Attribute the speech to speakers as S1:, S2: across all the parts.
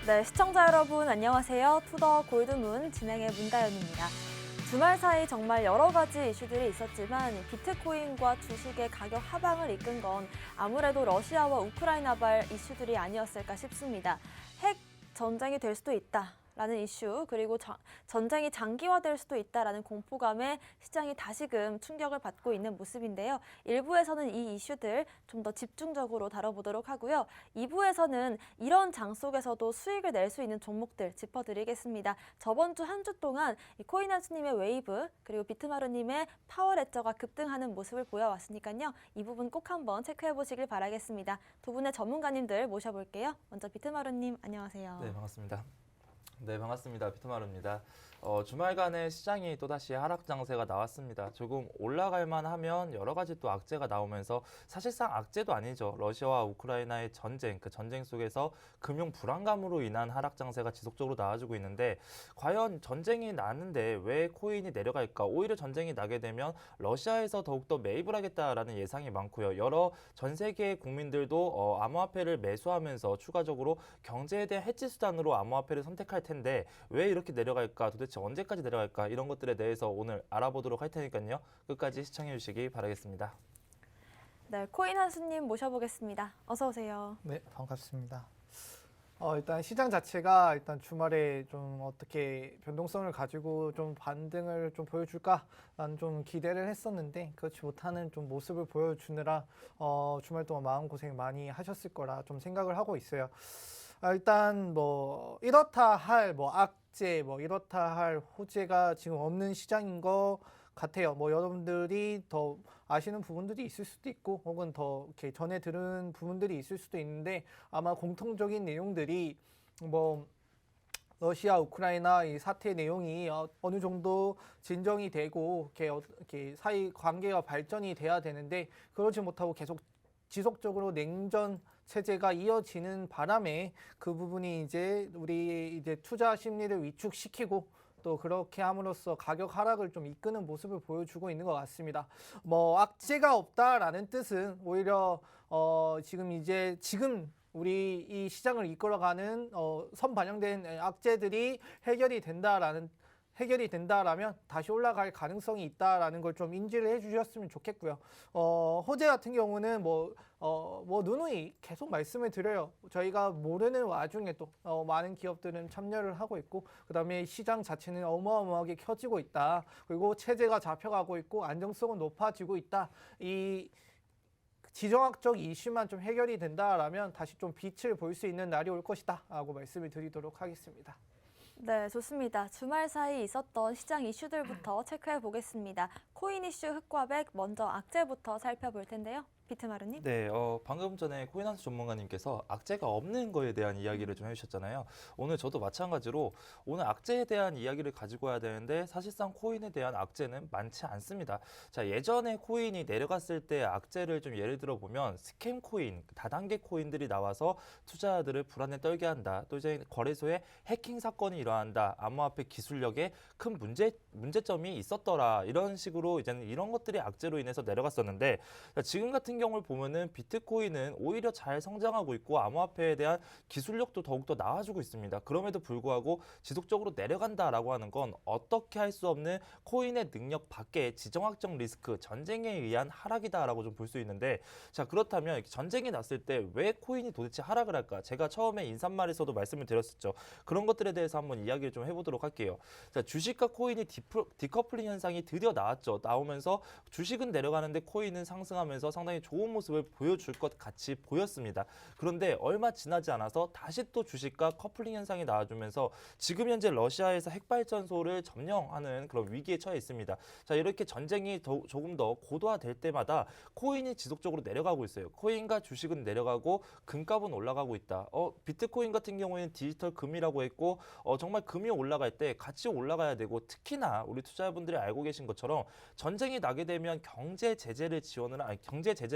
S1: 네, 시청자 여러분 안녕하세요. 투더 골드문 진행의 문다연입니다. 주말 사이 정말 여러 가지 이슈들이 있었지만 비트코인과 주식의 가격 하방을 이끈 건 아무래도 러시아와 우크라이나발 이슈들이 아니었을까 싶습니다. 핵 전쟁이 될 수도 있다라는 이슈, 그리고 전쟁이 장기화될 수도 있다라는 공포감에 시장이 다시금 충격을 받고 있는 모습인데요. 1부에서는 이 이슈들 좀 더 집중적으로 다뤄보도록 하고요. 2부에서는 이런 장 속에서도 수익을 낼 수 있는 종목들 짚어드리겠습니다. 저번 주 한 주 동안 코인한수님의 웨이브 그리고 비트마루님의 파워레저가 급등하는 모습을 보여왔으니까요. 이 부분 꼭 한번 체크해보시길 바라겠습니다. 두 분의 전문가님들 모셔볼게요. 먼저 비트마루님 안녕하세요.
S2: 네, 반갑습니다. 네, 반갑습니다. 비트마루입니다. 주말간에 시장이 또다시 하락 장세가 나왔습니다. 조금 올라갈만 하면 여러 가지 또 악재가 나오면서 사실상 악재도 아니죠. 러시아와 우크라이나의 전쟁, 그 전쟁 속에서 금융 불안감으로 인한 하락 장세가 지속적으로 나와주고 있는데 과연 전쟁이 나는데 왜 코인이 내려갈까? 오히려 전쟁이 나게 되면 러시아에서 더욱더 매입을 하겠다라는 예상이 많고요. 여러 전 세계의 국민들도 암호화폐를 매수하면서 추가적으로 경제에 대한 해지 수단으로 암호화폐를 선택할 텐데 왜 이렇게 내려갈까? 도대체 언제까지 내려갈까? 이런 것들에 대해서 오늘 알아보도록 할 테니까요. 끝까지 시청해 주시기 바라겠습니다.
S1: 네, 코인한수님 모셔보겠습니다. 어서 오세요.
S3: 네, 반갑습니다. 일단 시장 자체가 일단 주말에 좀 어떻게 변동성을 가지고 좀 반등을 좀 보여줄까라는 좀 기대를 했었는데 그렇지 못하는 좀 모습을 보여주느라 주말 동안 마음고생 많이 하셨을 거라 좀 생각을 하고 있어요. 일단 뭐 이렇다 할 뭐 악재 뭐 이렇다 할 호재가 지금 없는 시장인 것 같아요. 뭐 여러분들이 더 아시는 부분들이 있을 수도 있고 혹은 더 이렇게 전에 들은 부분들이 있을 수도 있는데 아마 공통적인 내용들이 뭐 러시아, 우크라이나 이 사태 내용이 어느 정도 진정이 되고 이렇게 사이 관계가 발전이 돼야 되는데 그러지 못하고 계속 지속적으로 냉전 체제가 이어지는 바람에 그 부분이 이제 우리 이제 투자 심리를 위축시키고 또 그렇게 함으로써 가격 하락을 좀 이끄는 모습을 보여주고 있는 것 같습니다. 뭐 악재가 없다라는 뜻은 오히려 지금 우리 이 시장을 이끌어가는 선반영된 악재들이 해결이 된다라면 다시 올라갈 가능성이 있다라는 걸 좀 인지를 해주셨으면 좋겠고요. 호재 같은 경우는 뭐 누누이 계속 말씀을 드려요. 저희가 모르는 와중에 또 많은 기업들은 참여를 하고 있고 그다음에 시장 자체는 어마어마하게 켜지고 있다. 그리고 체제가 잡혀가고 있고 안정성은 높아지고 있다. 이 지정학적 이슈만 좀 해결이 된다라면 다시 좀 빛을 볼 수 있는 날이 올 것이다 라고 말씀을 드리도록 하겠습니다.
S1: 네, 좋습니다. 주말 사이 있었던 시장 이슈들부터 체크해 보겠습니다. 코인 이슈 흑과백 먼저 악재부터 살펴볼 텐데요. 비트마루님.
S2: 네, 방금 전에 코인한수 전문가님께서 악재가 없는 거에 대한 이야기를 좀 해주셨잖아요. 오늘 저도 마찬가지로 오늘 악재에 대한 이야기를 가지고 와야 되는데 사실상 코인에 대한 악재는 많지 않습니다. 자, 예전에 코인이 내려갔을 때 악재를 좀 예를 들어 보면 스캠 코인, 다단계 코인들이 나와서 투자자들을 불안에 떨게 한다. 또 이제 거래소에 해킹 사건이 일어난다. 암호화폐 기술력에 큰 문제점이 있었더라. 이런 식으로 이제는 이런 것들이 악재로 인해서 내려갔었는데 지금 같은 경우를 보면은 비트코인은 오히려 잘 성장하고 있고 암호화폐에 대한 기술력도 더욱더 나아지고 있습니다. 그럼에도 불구하고 지속적으로 내려간다라고 하는 건 어떻게 할 수 없는 코인의 능력 밖에 지정학적 리스크, 전쟁에 의한 하락이다라고 좀 볼 수 있는데 자 그렇다면 전쟁이 났을 때 왜 코인이 도대체 하락을 할까? 제가 처음에 인사말에서도 말씀을 드렸었죠. 그런 것들에 대해서 한번 이야기를 좀 해보도록 할게요. 자 주식과 코인이 디커플링 현상이 드디어 나왔죠. 나오면서 주식은 내려가는데 코인은 상승하면서 상당히 좋은 모습을 보여줄 것 같이 보였습니다. 그런데 얼마 지나지 않아서 다시 또 주식과 커플링 현상이 나와주면서 지금 현재 러시아에서 핵발전소를 점령하는 그런 위기에 처해 있습니다. 자 이렇게 전쟁이 조금 더 고도화될 때마다 코인이 지속적으로 내려가고 있어요. 코인과 주식은 내려가고 금값은 올라가고 있다. 비트코인 같은 경우에는 디지털 금이라고 했고 정말 금이 올라갈 때 같이 올라가야 되고 특히나 우리 투자자분들이 알고 계신 것처럼 전쟁이 나게 되면 경제 제재를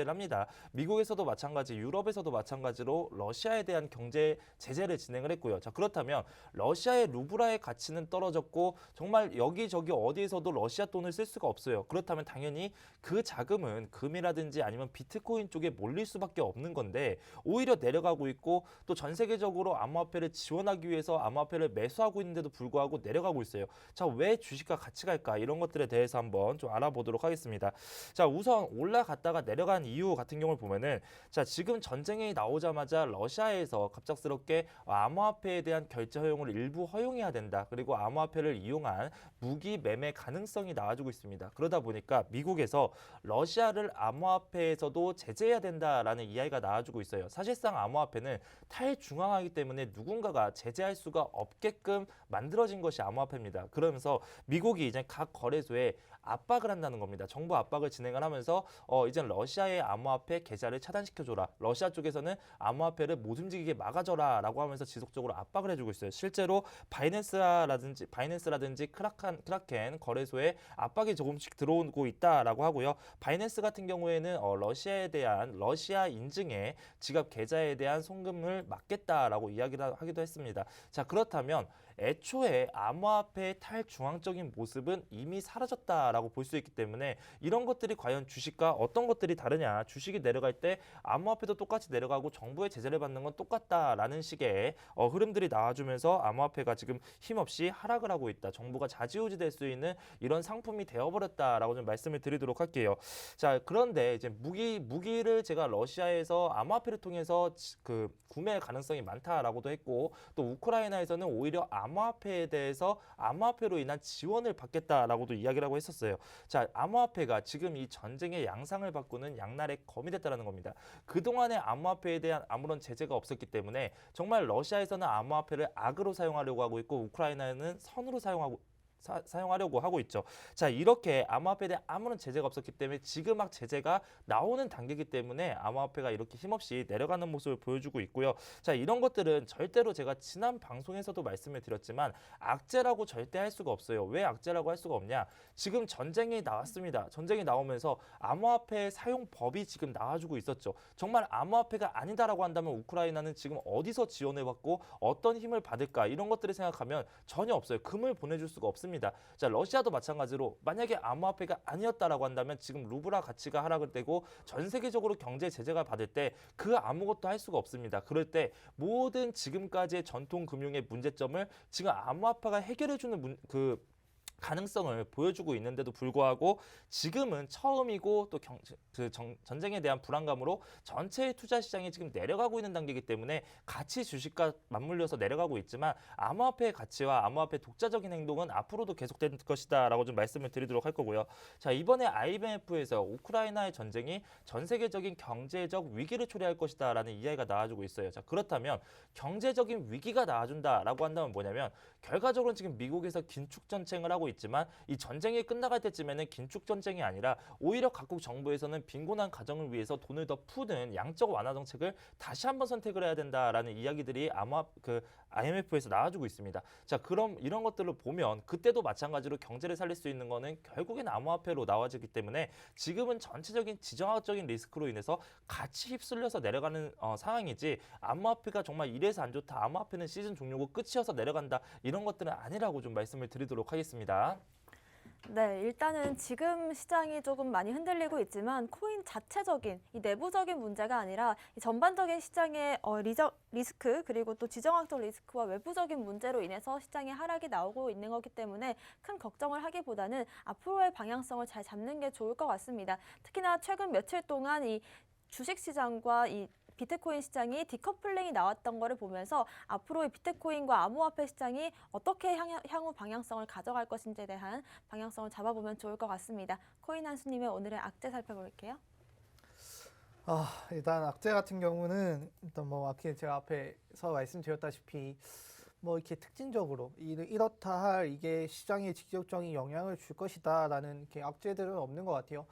S2: 제재를 합니다. 미국에서도 마찬가지, 유럽에서도 마찬가지로 러시아에 대한 경제 제재를 진행을 했고요. 자, 그렇다면 러시아의 루블화의 가치는 떨어졌고 정말 여기저기 어디에서도 러시아 돈을 쓸 수가 없어요. 그렇다면 당연히 그 자금은 금이라든지 아니면 비트코인 쪽에 몰릴 수밖에 없는 건데 오히려 내려가고 있고 또 전 세계적으로 암호화폐를 지원하기 위해서 암호화폐를 매수하고 있는데도 불구하고 내려가고 있어요. 자, 왜 주식과 같이 갈까? 이런 것들에 대해서 한번 좀 알아보도록 하겠습니다. 자, 우선 올라갔다가 내려간 이유 같은 경우를 보면은 자, 지금 전쟁이 나오자마자 러시아에서 갑작스럽게 암호화폐에 대한 결제 허용을 일부 허용해야 된다. 그리고 암호화폐를 이용한 무기 매매 가능성이 나와주고 있습니다. 그러다 보니까 미국에서 러시아를 암호화폐에서도 제재해야 된다라는 이야기가 나와주고 있어요. 사실상 암호화폐는 탈중앙화이기 때문에 누군가가 제재할 수가 없게끔 만들어진 것이 암호화폐입니다. 그러면서 미국이 이제 각 거래소에 압박을 한다는 겁니다. 정부 압박을 진행을 하면서 이제 러시아의 암호화폐 계좌를 차단시켜줘라. 러시아 쪽에서는 암호화폐를 못 움직이게 막아줘라라고 하면서 지속적으로 압박을 해주고 있어요. 실제로 바이낸스라든지 크라켄 거래소에 압박이 조금씩 들어오고 있다라고 하고요. 바이낸스 같은 경우에는 러시아에 대한 러시아 인증에 지갑 계좌에 대한 송금을 막겠다라고 이야기를 하기도 했습니다. 자, 그렇다면 애초에 암호화폐의 탈중앙적인 모습은 이미 사라졌다라고 볼 수 있기 때문에 이런 것들이 과연 주식과 어떤 것들이 다르냐. 주식이 내려갈 때 암호화폐도 똑같이 내려가고 정부의 제재를 받는 건 똑같다라는 식의 흐름들이 나와주면서 암호화폐가 지금 힘없이 하락을 하고 있다. 정부가 좌지우지될 수 있는 이런 상품이 되어버렸다라고 좀 말씀을 드리도록 할게요. 자, 그런데 이제 무기를 제가 러시아에서 암호화폐를 통해서 그 구매 가능성이 많다라고도 했고 또 우크라이나에서는 오히려 암호화폐에 대해서 암호화폐로 인한 지원을 받겠다라고도 이야기를 하고 했었어요. 자, 암호화폐가 지금 이 전쟁의 양상을 바꾸는 양날의 검이 됐다는 겁니다. 그동안의 암호화폐에 대한 아무런 제재가 없었기 때문에 정말 러시아에서는 암호화폐를 악으로 사용하려고 하고 있고 우크라이나는 선으로 사용하려고 하고 있죠. 자, 이렇게 암호화폐에 대한 아무런 제재가 없었기 때문에 지금 막 제재가 나오는 단계이기 때문에 암호화폐가 이렇게 힘없이 내려가는 모습을 보여주고 있고요. 자, 이런 것들은 절대로 제가 지난 방송에서도 말씀을 드렸지만 악재라고 절대 할 수가 없어요. 왜 악재라고 할 수가 없냐? 지금 전쟁이 나왔습니다. 전쟁이 나오면서 암호화폐 사용법이 지금 나와주고 있었죠. 정말 암호화폐가 아니다라고 한다면 우크라이나는 지금 어디서 지원을 받고 어떤 힘을 받을까? 이런 것들을 생각하면 전혀 없어요. 금을 보내줄 수가 없습니다. 자, 러시아도 마찬가지로 만약에 암호화폐가 아니었다라고 한다면 지금 루블화 가치가 하락을 되고 전 세계적으로 경제 제재가 받을 때 그 아무것도 할 수가 없습니다. 그럴 때 모든 지금까지의 전통 금융의 문제점을 지금 암호화폐가 해결해주는 가능성을 보여주고 있는데도 불구하고 지금은 처음이고 또 전쟁에 대한 불안감으로 전체의 투자 시장이 지금 내려가고 있는 단계이기 때문에 같이 주식과 맞물려서 내려가고 있지만 암호화폐의 가치와 암호화폐 독자적인 행동은 앞으로도 계속될 것이다라고 좀 말씀을 드리도록 할 거고요. 자, 이번에 IMF에서 우크라이나의 전쟁이 전 세계적인 경제적 위기를 초래할 것이다라는 이야기가 나와주고 있어요. 자, 그렇다면 경제적인 위기가 나와준다라고 한다면 뭐냐면 결과적으로는 지금 미국에서 긴축 전쟁을 하고 있지만 이 전쟁이 끝나갈 때쯤에는 긴축 전쟁이 아니라 오히려 각국 정부에서는 빈곤한 가정을 위해서 돈을 더 푸는 양적 완화 정책을 다시 한번 선택을 해야 된다라는 이야기들이 아마 IMF에서 나와주고 있습니다. 자, 그럼 이런 것들을 보면 그때도 마찬가지로 경제를 살릴 수 있는 거는 결국엔 암호화폐로 나와지기 때문에 지금은 전체적인 지정학적인 리스크로 인해서 같이 휩쓸려서 내려가는 상황이지 암호화폐가 정말 이래서 안 좋다. 암호화폐는 시즌 종료고 끝이어서 내려간다. 이런 것들은 아니라고 좀 말씀을 드리도록 하겠습니다.
S1: 네, 일단은 지금 시장이 조금 많이 흔들리고 있지만 코인 자체적인 이 내부적인 문제가 아니라 이 전반적인 시장의 리스크 그리고 또 지정학적 리스크와 외부적인 문제로 인해서 시장의 하락이 나오고 있는 거기 때문에 큰 걱정을 하기보다는 앞으로의 방향성을 잘 잡는 게 좋을 것 같습니다. 특히나 최근 며칠 동안 이 주식시장과 이 비트코인 시장이 디커플링이 나왔던 거를 보면서 앞으로의 비트코인과 암호화폐 시장이 어떻게 향후 방향성을 가져갈 것인지에 대한 방향성을 잡아보면 좋을 것 같습니다. 코인 한수님의 오늘의 악재 살펴볼게요.
S3: 일단 악재 같은 경우는 일단 제가 앞에서 말씀드렸다시피 이렇게 특징적으로 이렇다 할 이게 시장에 직접적인 영향을 줄 것이다라는 이렇게 악재들은 없는 것 같아요.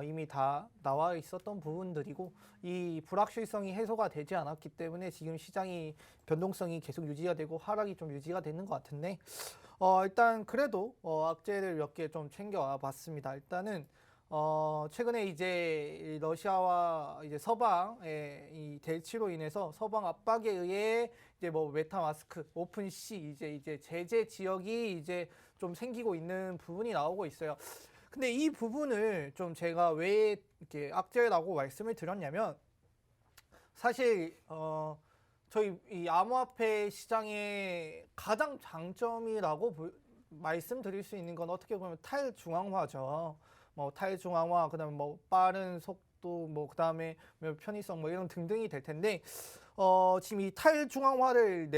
S3: 이미 다 나와 있었던 부분들이고 이 불확실성이 해소가 되지 않았기 때문에 지금 시장이 변동성이 계속 유지가 되고 하락이 좀 유지가 되는 것 같은데 일단 그래도 악재를 몇 개 좀 챙겨와 봤습니다. 일단은 최근에 이제 이 러시아와 이제 서방의 이 대치로 인해서 서방 압박에 의해 이제 뭐 메타마스크, 오픈시 이제 제재 지역이 이제 좀 생기고 있는 부분이 나오고 있어요. 근데 이 부분을 좀 제가 왜 이렇게 악재라고 말씀을 드렸냐면 사실 저희 이 암호화폐 시장의 가장 장점이라고 말씀드릴 수 있는 건 어떻게 보면 탈중앙화죠. 뭐 탈중앙화, 그다음에 뭐 빠른 속도, 뭐 그다음에 뭐 편의성 뭐 이런 등등이 될 텐데 지금 이 탈중앙화를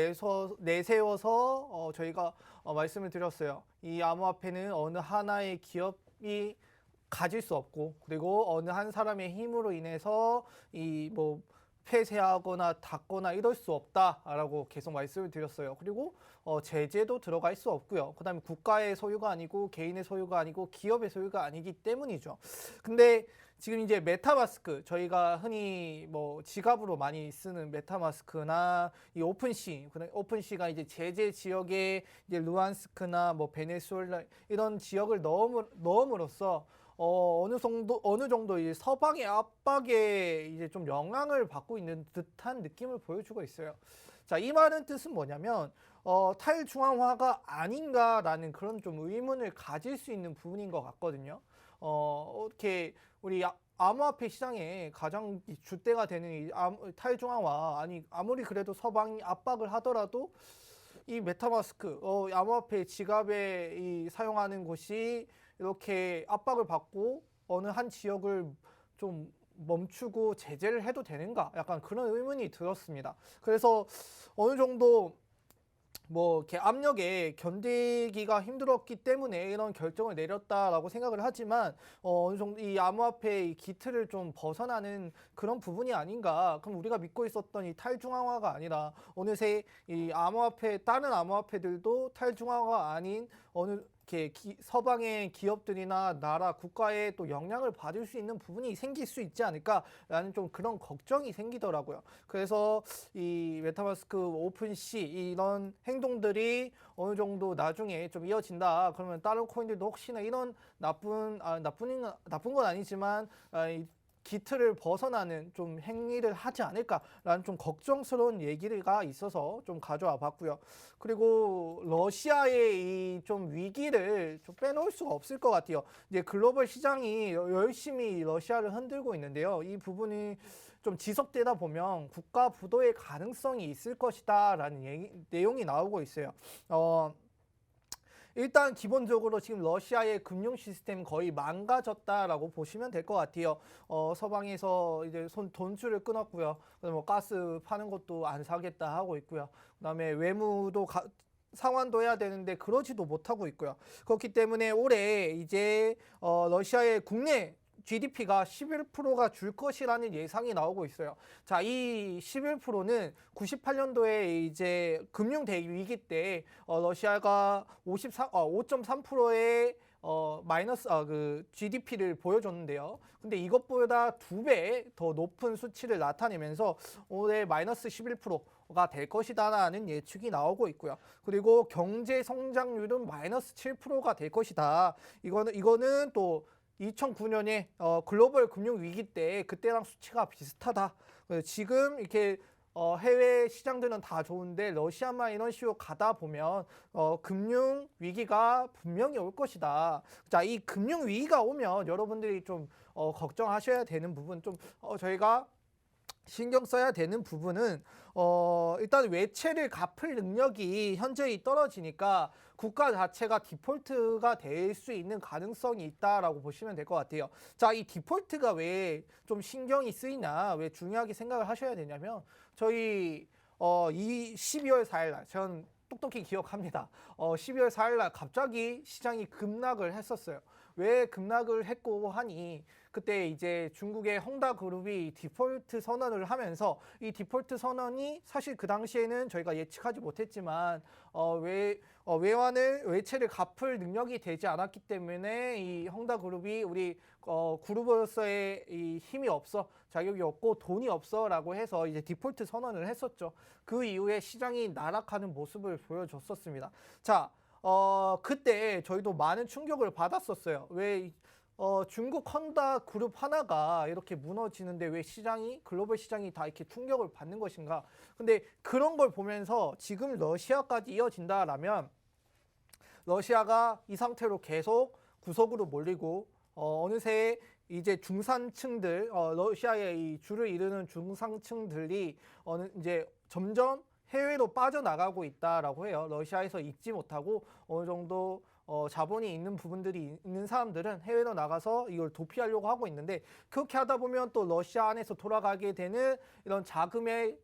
S3: 내세워서 저희가 말씀을 드렸어요. 이 암호화폐는 어느 하나의 기업이 가질 수 없고 그리고 어느 한 사람의 힘으로 인해서 이 뭐 폐쇄하거나 닫거나 이럴 수 없다라고 계속 말씀을 드렸어요. 그리고 제재도 들어갈 수 없고요. 그다음에 국가의 소유가 아니고 개인의 소유가 아니고 기업의 소유가 아니기 때문이죠. 근데 지금 이제 메타마스크, 저희가 흔히 뭐 지갑으로 많이 쓰는 메타마스크나 이 오픈시가 이제 제재 지역에 이제 루안스크나 뭐 베네수엘라 이런 지역을 넣음으로써 어느 정도 이제 서방의 압박에 이제 좀 영향을 받고 있는 듯한 느낌을 보여주고 있어요. 자, 이 말은 뜻은 뭐냐면 탈중앙화가 아닌가라는 그런 좀 의문을 가질 수 있는 부분인 것 같거든요. 이렇게 우리 암호화폐 시장에 가장 줏대가 되는 이 탈중앙화, 아무리 그래도 서방이 압박을 하더라도 이 메타마스크, 암호화폐 지갑에 사용하는 곳이 이렇게 압박을 받고 어느 한 지역을 좀 멈추고 제재를 해도 되는가? 약간 그런 의문이 들었습니다. 그래서 어느 정도 뭐 이렇게 압력에 견디기가 힘들었기 때문에 이런 결정을 내렸다라고 생각을 하지만 어느 정도 이 암호화폐의 기틀을 좀 벗어나는 그런 부분이 아닌가. 그럼 우리가 믿고 있었던 이 탈중앙화가 아니라 어느새 이 다른 암호화폐들도 탈중앙화가 아닌 어느 이렇게 서방의 기업들이나 나라, 국가에 또 영향을 받을 수 있는 부분이 생길 수 있지 않을까라는 좀 그런 걱정이 생기더라고요. 그래서 이 메타마스크, 오픈시 이런 행동들이 어느 정도 나중에 좀 이어진다. 그러면 다른 코인들도 혹시나 이런 나쁜 건 아니지만 기틀을 벗어나는 좀 행위를 하지 않을까라는 좀 걱정스러운 얘기가 있어서 좀 가져와 봤고요. 그리고 러시아의 이 좀 위기를 좀 빼놓을 수가 없을 것 같아요. 이제 글로벌 시장이 열심히 러시아를 흔들고 있는데요. 이 부분이 좀 지속되다 보면 국가 부도의 가능성이 있을 것이다라는 내용이 나오고 있어요. 일단 기본적으로 지금 러시아의 금융 시스템 거의 망가졌다라고 보시면 될 것 같아요. 서방에서 이제 돈줄을 끊었고요. 그다음에 뭐 가스 파는 것도 안 사겠다 하고 있고요. 그다음에 외무도 상환도 해야 되는데 그러지도 못하고 있고요. 그렇기 때문에 올해 이제 러시아의 국내 GDP가 11%가 줄 것이라는 예상이 나오고 있어요. 자, 이 11%는 98년도에 이제 금융 대위기 때 러시아가 5.3%의 마이너스 그 GDP를 보여줬는데요. 근데 이것보다 2배 더 높은 수치를 나타내면서 올해 마이너스 11%가 될 것이다라는 예측이 나오고 있고요. 그리고 경제 성장률은 마이너스 7%가 될 것이다. 이거는 또 2009년에 글로벌 금융 위기 때 그때랑 수치가 비슷하다. 지금 이렇게 해외 시장들은 다 좋은데 러시아만 이런 식으로 가다 보면 금융 위기가 분명히 올 것이다. 자, 이 금융 위기가 오면 여러분들이 좀 걱정하셔야 되는 부분, 좀 저희가 신경 써야 되는 부분은 일단 외채를 갚을 능력이 현저히 떨어지니까 국가 자체가 디폴트가 될 수 있는 가능성이 있다라고 보시면 될 것 같아요. 자, 이 디폴트가 왜 좀 신경이 쓰이나, 왜 중요하게 생각을 하셔야 되냐면 저희 이 12월 4일 날 전 똑똑히 기억합니다. 12월 4일 날 갑자기 시장이 급락을 했었어요. 왜 급락을 했고 하니 그때 이제 중국의 헝다그룹이 디폴트 선언을 하면서 이 디폴트 선언이 사실 그 당시에는 저희가 예측하지 못했지만 외채를 갚을 능력이 되지 않았기 때문에 이 헝다그룹이 우리 그룹으로서의 이 힘이 없어, 자격이 없고 돈이 없어라고 해서 이제 디폴트 선언을 했었죠. 그 이후에 시장이 나락하는 모습을 보여줬었습니다. 자, 그때 저희도 많은 충격을 받았었어요. 왜 중국 헌다 그룹 하나가 이렇게 무너지는데 왜 시장이 글로벌 시장이 다 이렇게 충격을 받는 것인가? 근데 그런 걸 보면서 지금 러시아까지 이어진다라면 러시아가 이 상태로 계속 구석으로 몰리고 어느새 이제 중산층들 러시아의 이 줄을 이루는 중산층들이 이제 점점 해외로 빠져나가고 있다라고 해요. 러시아에서 잊지 못하고 어느 정도 자본이 있는 부분들이 있는 사람들은 해외로 나가서 이걸 도피하려고 하고 있는데 그렇게 하다 보면 또 러시아 안에서 돌아가게 되는 이런 자금의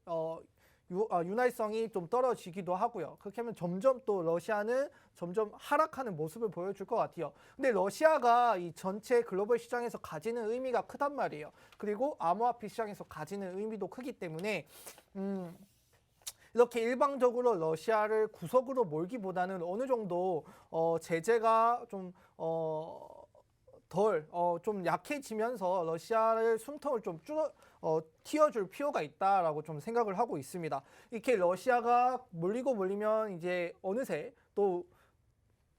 S3: 윤활성이 좀 떨어지기도 하고요. 그렇게 하면 점점 또 러시아는 점점 하락하는 모습을 보여줄 것 같아요. 근데 러시아가 이 전체 글로벌 시장에서 가지는 의미가 크단 말이에요. 그리고 암호화폐 시장에서 가지는 의미도 크기 때문에 이렇게 일방적으로 러시아를 구석으로 몰기보다는 어느 정도 제재가 좀 좀 약해지면서 러시아를 숨통을 좀 틔워줄 필요가 있다라고 좀 생각을 하고 있습니다. 이렇게 러시아가 몰리면 이제 어느새 또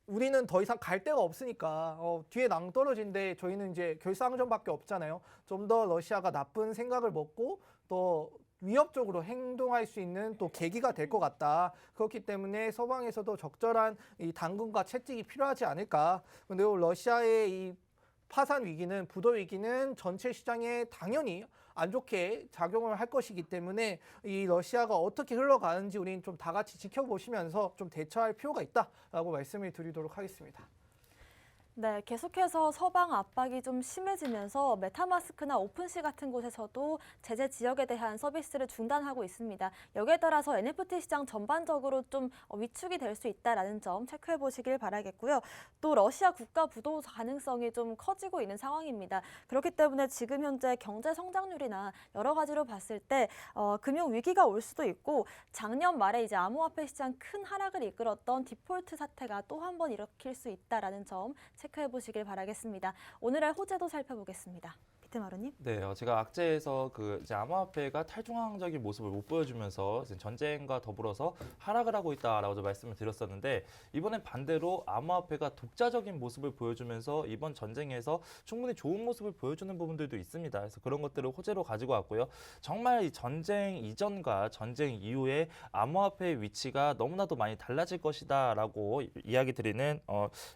S3: 우리는 더 이상 갈 데가 없으니까 뒤에 낭떠러진데 저희는 이제 결사항전밖에 없잖아요. 좀 더 러시아가 나쁜 생각을 먹고 또 위협적으로 행동할 수 있는 또 계기가 될 것 같다. 그렇기 때문에 서방에서도 적절한 이 당근과 채찍이 필요하지 않을까. 근데 러시아의 이 파산 위기는 부도 위기는 전체 시장에 당연히 안 좋게 작용을 할 것이기 때문에 이 러시아가 어떻게 흘러가는지 우리는 좀 다 같이 지켜보시면서 좀 대처할 필요가 있다라고 말씀을 드리도록 하겠습니다.
S1: 네, 계속해서 서방 압박이 좀 심해지면서 메타마스크나 오픈시 같은 곳에서도 제재 지역에 대한 서비스를 중단하고 있습니다. 여기에 따라서 NFT 시장 전반적으로 좀 위축이 될 수 있다는 점 체크해 보시길 바라겠고요. 또 러시아 국가 부도 가능성이 좀 커지고 있는 상황입니다. 그렇기 때문에 지금 현재 경제 성장률이나 여러 가지로 봤을 때 금융 위기가 올 수도 있고 작년 말에 이제 암호화폐 시장 큰 하락을 이끌었던 디폴트 사태가 또 한 번 일으킬 수 있다는 점 체크해 보시길 바라겠습니다. 오늘의 호재도 살펴보겠습니다. 비트마루님.
S2: 네, 제가 악재에서 이제 암호화폐가 탈중앙적인 모습을 못 보여주면서 이제 전쟁과 더불어서 하락을 하고 있다라고 말씀을 드렸었는데 이번엔 반대로 암호화폐가 독자적인 모습을 보여주면서 이번 전쟁에서 충분히 좋은 모습을 보여주는 부분들도 있습니다. 그래서 그런 것들을 호재로 가지고 왔고요. 정말 이 전쟁 이전과 전쟁 이후에 암호화폐의 위치가 너무나도 많이 달라질 것이다라고 이야기 드리는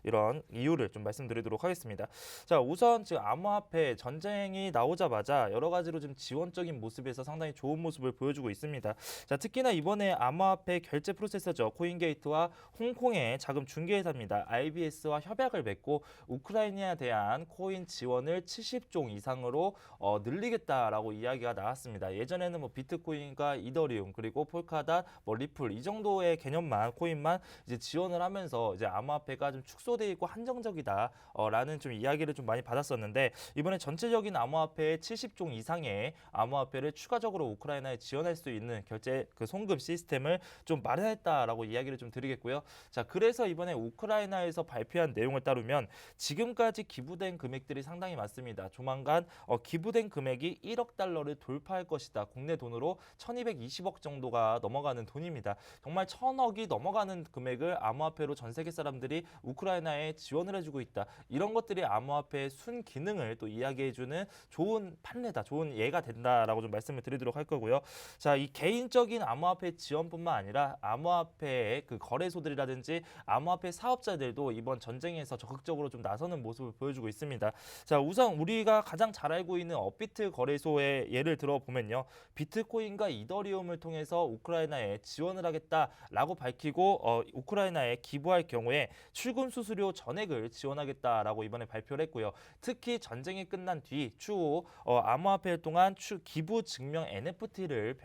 S2: 이런 이유를 좀 말씀드리도록 하겠습니다. 자, 우선 지금 암호화폐 전쟁이 나오자마자 여러 가지로 좀 지원적인 모습에서 상당히 좋은 모습을 보여주고 있습니다. 자, 특히나 이번에 암호화폐 결제 프로세서죠. 코인게이트와 홍콩의 자금 중개회사입니다. IBS와 협약을 맺고 우크라이나에 대한 코인 지원을 70종 이상으로 늘리겠다라고 이야기가 나왔습니다. 예전에는 뭐 비트코인과 이더리움 그리고 폴카닷, 뭐 리플 이 정도의 개념만 코인만 이제 지원을 하면서 이제 암호화폐가 좀 축소돼 있고 한정적이다라는 좀 이야기를 좀 많이 받았었는데 이번에 전체적인 암호화폐의 70종 이상의 암호화폐를 추가적으로 우크라이나에 지원할 수 있는 결제 송금 시스템을 좀 마련했다라고 이야기를 좀 드리겠고요. 자, 그래서 이번에 우크라이나에서 발표한 내용을 따르면 지금까지 기부된 금액들이 상당히 많습니다. 조만간 기부된 금액이 1억 달러를 돌파할 것이다. 국내 돈으로 1220억 정도가 넘어가는 돈입니다. 정말 1000억이 넘어가는 금액을 암호화폐로 전 세계 사람들이 우크라이나에 지원을 해주고 있다. 이런 것들이 암호화폐의 순 기능을 또 이야기해주는 좋은 판례다, 좋은 예가 된다라고 좀 말씀을 드리도록 할 거고요. 자, 이 개인적인 암호화폐 지원뿐만 아니라 암호화폐의 거래소들이라든지 암호화폐 사업자들도 이번 전쟁에서 적극적으로 좀 나서는 모습을 보여주고 있습니다. 자, 우선 우리가 가장 잘 알고 있는 업비트 거래소의 예를 들어보면요. 비트코인과 이더리움을 통해서 우크라이나에 지원을 하겠다라고 밝히고 우크라이나에 기부할 경우에 출금 수수료 전액을 지원하겠다라고 이번에 발표를 했고요. 특히 전쟁이 끝난 뒤 추후 암호화폐 동안 기부 증명 NFT를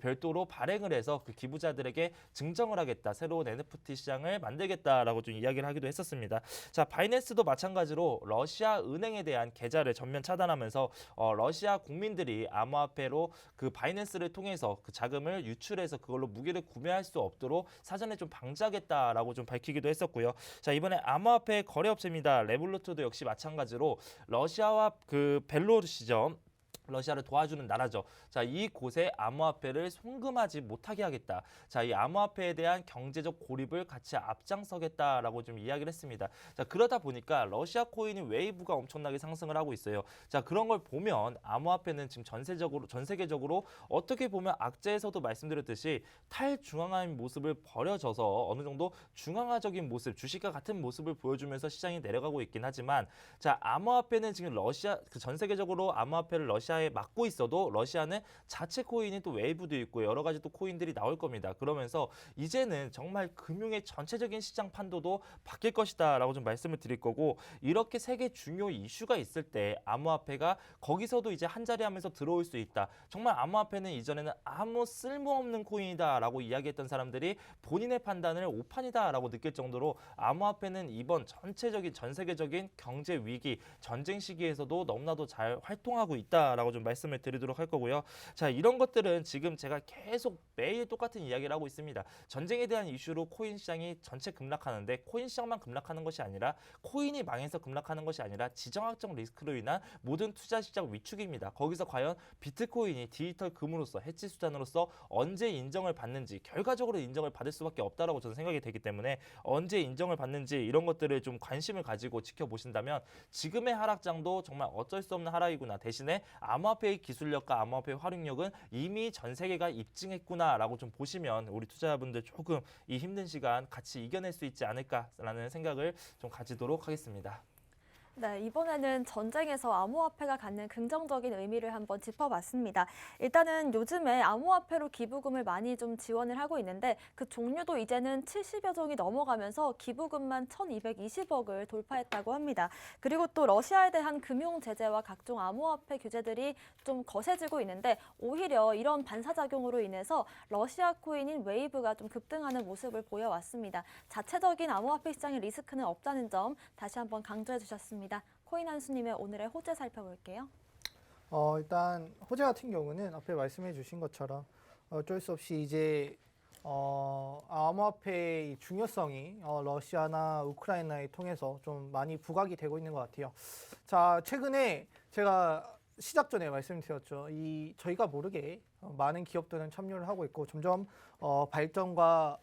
S2: 별도로 발행을 해서 그 기부자들에게 증정을 하겠다. 새로운 NFT 시장을 만들겠다라고 좀 이야기를 하기도 했었습니다. 자, 바이낸스도 마찬가지로 러시아 은행에 대한 계좌를 전면 차단하면서 러시아 국민들이 암호화폐로 그 바이낸스를 통해서 그 자금을 유출해서 그걸로 무기를 구매할 수 없도록 사전에 좀 방지하겠다라고 좀 밝히기도 했었고요. 자, 이번에 암호화폐 거래업체입니다. 레볼루트도 역시 마찬가지로 러시아와 그 벨로루시죠. 러시아를 도와주는 나라죠. 자, 이곳에 암호화폐를 송금하지 못하게 하겠다. 자, 이 암호화폐에 대한 경제적 고립을 같이 앞장서겠다라고 좀 이야기를 했습니다. 자, 그러다 보니까 러시아 코인이 웨이브가 엄청나게 상승을 하고 있어요. 자, 그런 걸 보면 암호화폐는 지금 전 세계적으로 어떻게 보면 악재에서도 말씀드렸듯이 탈중앙화인 모습을 버려져서 어느 정도 중앙화적인 모습, 주식과 같은 모습을 보여주면서 시장이 내려가고 있긴 하지만, 자, 암호화폐는 지금 전 세계적으로 암호화폐를 러시아에 막고 있어도 러시아는 자체 코인이 또 웨이브도 있고 여러 가지 또 코인들이 나올 겁니다. 그러면서 이제는 정말 금융의 전체적인 시장 판도도 바뀔 것이다라고 좀 말씀을 드릴 거고, 이렇게 세계 중요 이슈가 있을 때 암호화폐가 거기서도 이제 한 자리 하면서 들어올 수 있다. 정말 암호화폐는 이전에는 아무 쓸모없는 코인이다라고 이야기했던 사람들이 본인의 판단을 오판이다라고 느낄 정도로 암호화폐는 이번 전체적인 전 세계적인 경제 위기, 전쟁 시기에서도 너무나도 잘 활동하고 있다라고 좀 말씀을 드리도록 할 거고요. 자, 이런 것들은 지금 제가 계속 매일 똑같은 이야기를 하고 있습니다. 전쟁에 대한 이슈로 코인 시장이 전체 급락하는데 코인 시장만 급락하는 것이 아니라 코인이 망해서 급락하는 것이 아니라 지정학적 리스크로 인한 모든 투자 시장 위축입니다. 거기서 과연 비트코인이 디지털 금으로서 해치 수단으로서 언제 인정을 받는지, 결과적으로 인정을 받을 수밖에 없다라고 저는 생각이 되기 때문에 언제 인정을 받는지 이런 것들을 좀 관심을 가지고 지켜보신다면 지금의 하락장도 정말 어쩔 수 없는 하락이구나. 대신에 암호화폐의 기술력과 암호화폐의 활용력은 이미 전 세계가 입증했구나라고 좀 보시면 우리 투자자분들 조금 이 힘든 시간 같이 이겨낼 수 있지 않을까라는 생각을 좀 가지도록 하겠습니다.
S1: 네, 이번에는 전쟁에서 암호화폐가 갖는 긍정적인 의미를 한번 짚어봤습니다. 일단은 요즘에 암호화폐로 기부금을 많이 좀 지원을 하고 있는데 그 종류도 이제는 70여 종이 넘어가면서 기부금만 1,220억을 돌파했다고 합니다. 그리고 또 러시아에 대한 금융 제재와 각종 암호화폐 규제들이 좀 거세지고 있는데 오히려 이런 반사작용으로 인해서 러시아 코인인 웨이브가 좀 급등하는 모습을 보여왔습니다. 자체적인 암호화폐 시장의 리스크는 없다는 점 다시 한번 강조해 주셨습니다. 코인 한수님의 오늘의 호재 살펴볼게요.
S3: 일단 호재 같은 경우는 앞에 말씀해 주신 것처럼 어쩔 수 없이 이제 암호화폐의 중요성이 러시아나 우크라이나를 통해서 좀 많이 부각이 되고 있는 것 같아요. 자, 최근에 제가 시작 전에 말씀드렸죠. 저희가 모르게 많은 기업들은 참여를 하고 있고 점점 발전과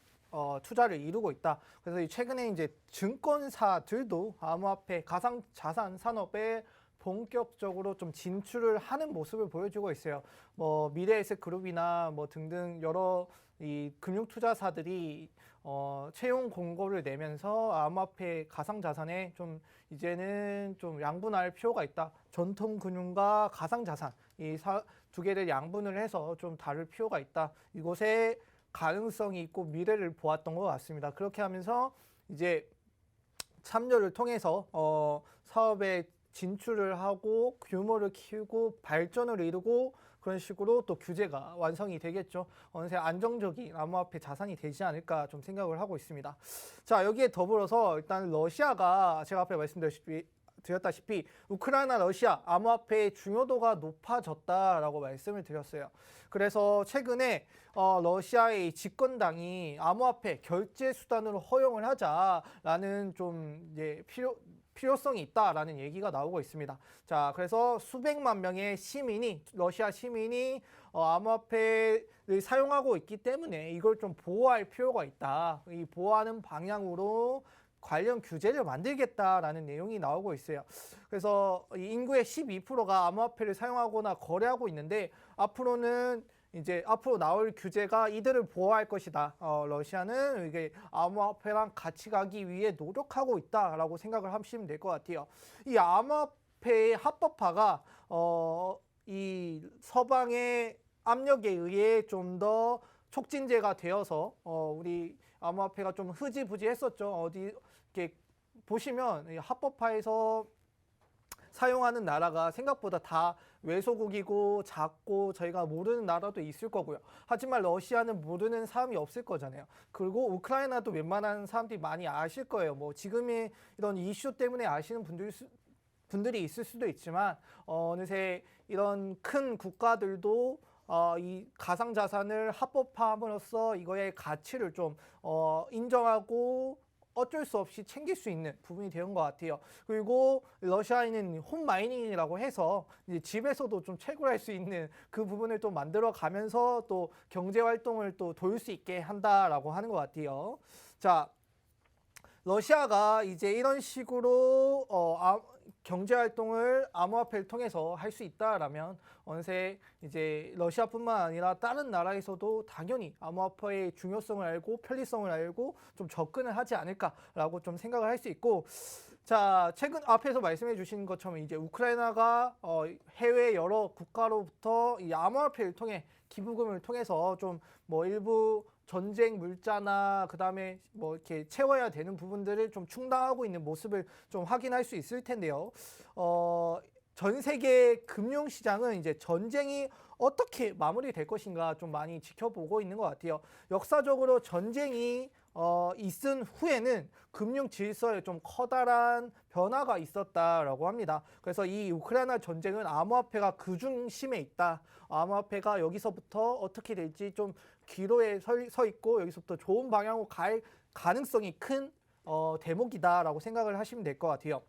S3: 투자를 이루고 있다. 그래서 최근에 이제 증권사들도 암호화폐, 가상자산 산업에 본격적으로 좀 진출을 하는 모습을 보여주고 있어요. 뭐 미래에셋그룹이나 뭐 등등 여러 이 금융투자사들이 채용 공고를 내면서 암호화폐, 가상자산에 좀 이제는 좀 양분할 필요가 있다. 전통금융과 가상자산 이 두 개를 양분을 해서 좀 다룰 필요가 있다. 이곳에 가능성이 있고 미래를 보았던 것 같습니다. 그렇게 하면서 이제 참여를 통해서 사업에 진출을 하고 규모를 키우고 발전을 이루고 그런 식으로 또 규제가 완성이 되겠죠. 어느새 안정적인 암호화폐 자산이 되지 않을까 좀 생각을 하고 있습니다. 자, 여기에 더불어서 일단 러시아가 제가 앞에 말씀드렸다시피 우크라이나 러시아 암호화폐의 중요도가 높아졌다라고 말씀을 드렸어요. 그래서 최근에 러시아의 집권당이 암호화폐 결제 수단으로 허용을 하자라는 좀 이제 필요성이 있다라는 얘기가 나오고 있습니다. 자, 그래서 수백만 명의 러시아 시민이 암호화폐를 사용하고 있기 때문에 이걸 좀 보호할 필요가 있다. 이 보호하는 방향으로 관련 규제를 만들겠다라는 내용이 나오고 있어요. 그래서 인구의 12%가 암호화폐를 사용하거나 거래하고 있는데 앞으로 나올 규제가 이들을 보호할 것이다. 러시아는 이게 암호화폐랑 같이 가기 위해 노력하고 있다라고 생각을 하시면 될 것 같아요. 이 암호화폐의 합법화가 이 서방의 압력에 의해 좀 더 촉진제가 되어서 우리 암호화폐가 좀 흐지부지했었죠. 어디 이렇게 보시면 합법화해서 사용하는 나라가 생각보다 다 외소국이고 작고 저희가 모르는 나라도 있을 거고요. 하지만 러시아는 모르는 사람이 없을 거잖아요. 그리고 우크라이나도 웬만한 사람들이 많이 아실 거예요. 뭐 지금의 이런 이슈 때문에 아시는 분들이 있을 수도 있지만 어느새 이런 큰 국가들도 이 가상자산을 합법화함으로써 이거의 가치를 좀 인정하고 어쩔 수 없이 챙길 수 있는 부분이 되는 것 같아요. 그리고 러시아에는 홈 마이닝이라고 해서 이제 집에서도 좀 채굴할 수 있는 그 부분을 또 만들어 가면서 또 경제 활동을 또 도울 수 있게 한다라고 하는 것 같아요. 자, 러시아가 이제 이런 식으로 경제 활동을 암호화폐를 통해서 할 수 있다라면 어느새 이제 러시아뿐만 아니라 다른 나라에서도 당연히 암호화폐의 중요성을 알고 편리성을 알고 좀 접근을 하지 않을까라고 좀 생각을 할 수 있고, 자, 최근 앞에서 말씀해 주신 것처럼 이제 우크라이나가 해외 여러 국가로부터 이 암호화폐를 통해 기부금을 통해서 좀 뭐 일부 전쟁 물자나 그다음에 뭐 이렇게 채워야 되는 부분들을 좀 충당하고 있는 모습을 좀 확인할 수 있을 텐데요. 전 세계 금융 시장은 이제 전쟁이 어떻게 마무리될 것인가 좀 많이 지켜보고 있는 것 같아요. 역사적으로 전쟁이 있은 후에는 금융 질서에 좀 커다란 변화가 있었다라고 합니다. 그래서 이 우크라이나 전쟁은 암호화폐가 그 중심에 있다. 암호화폐가 여기서부터 어떻게 될지 좀 기로에 서 있고 여기서부터 좋은 방향으로 갈 가능성이 큰 대목이다라고 생각을 하시면 될 것 같아요.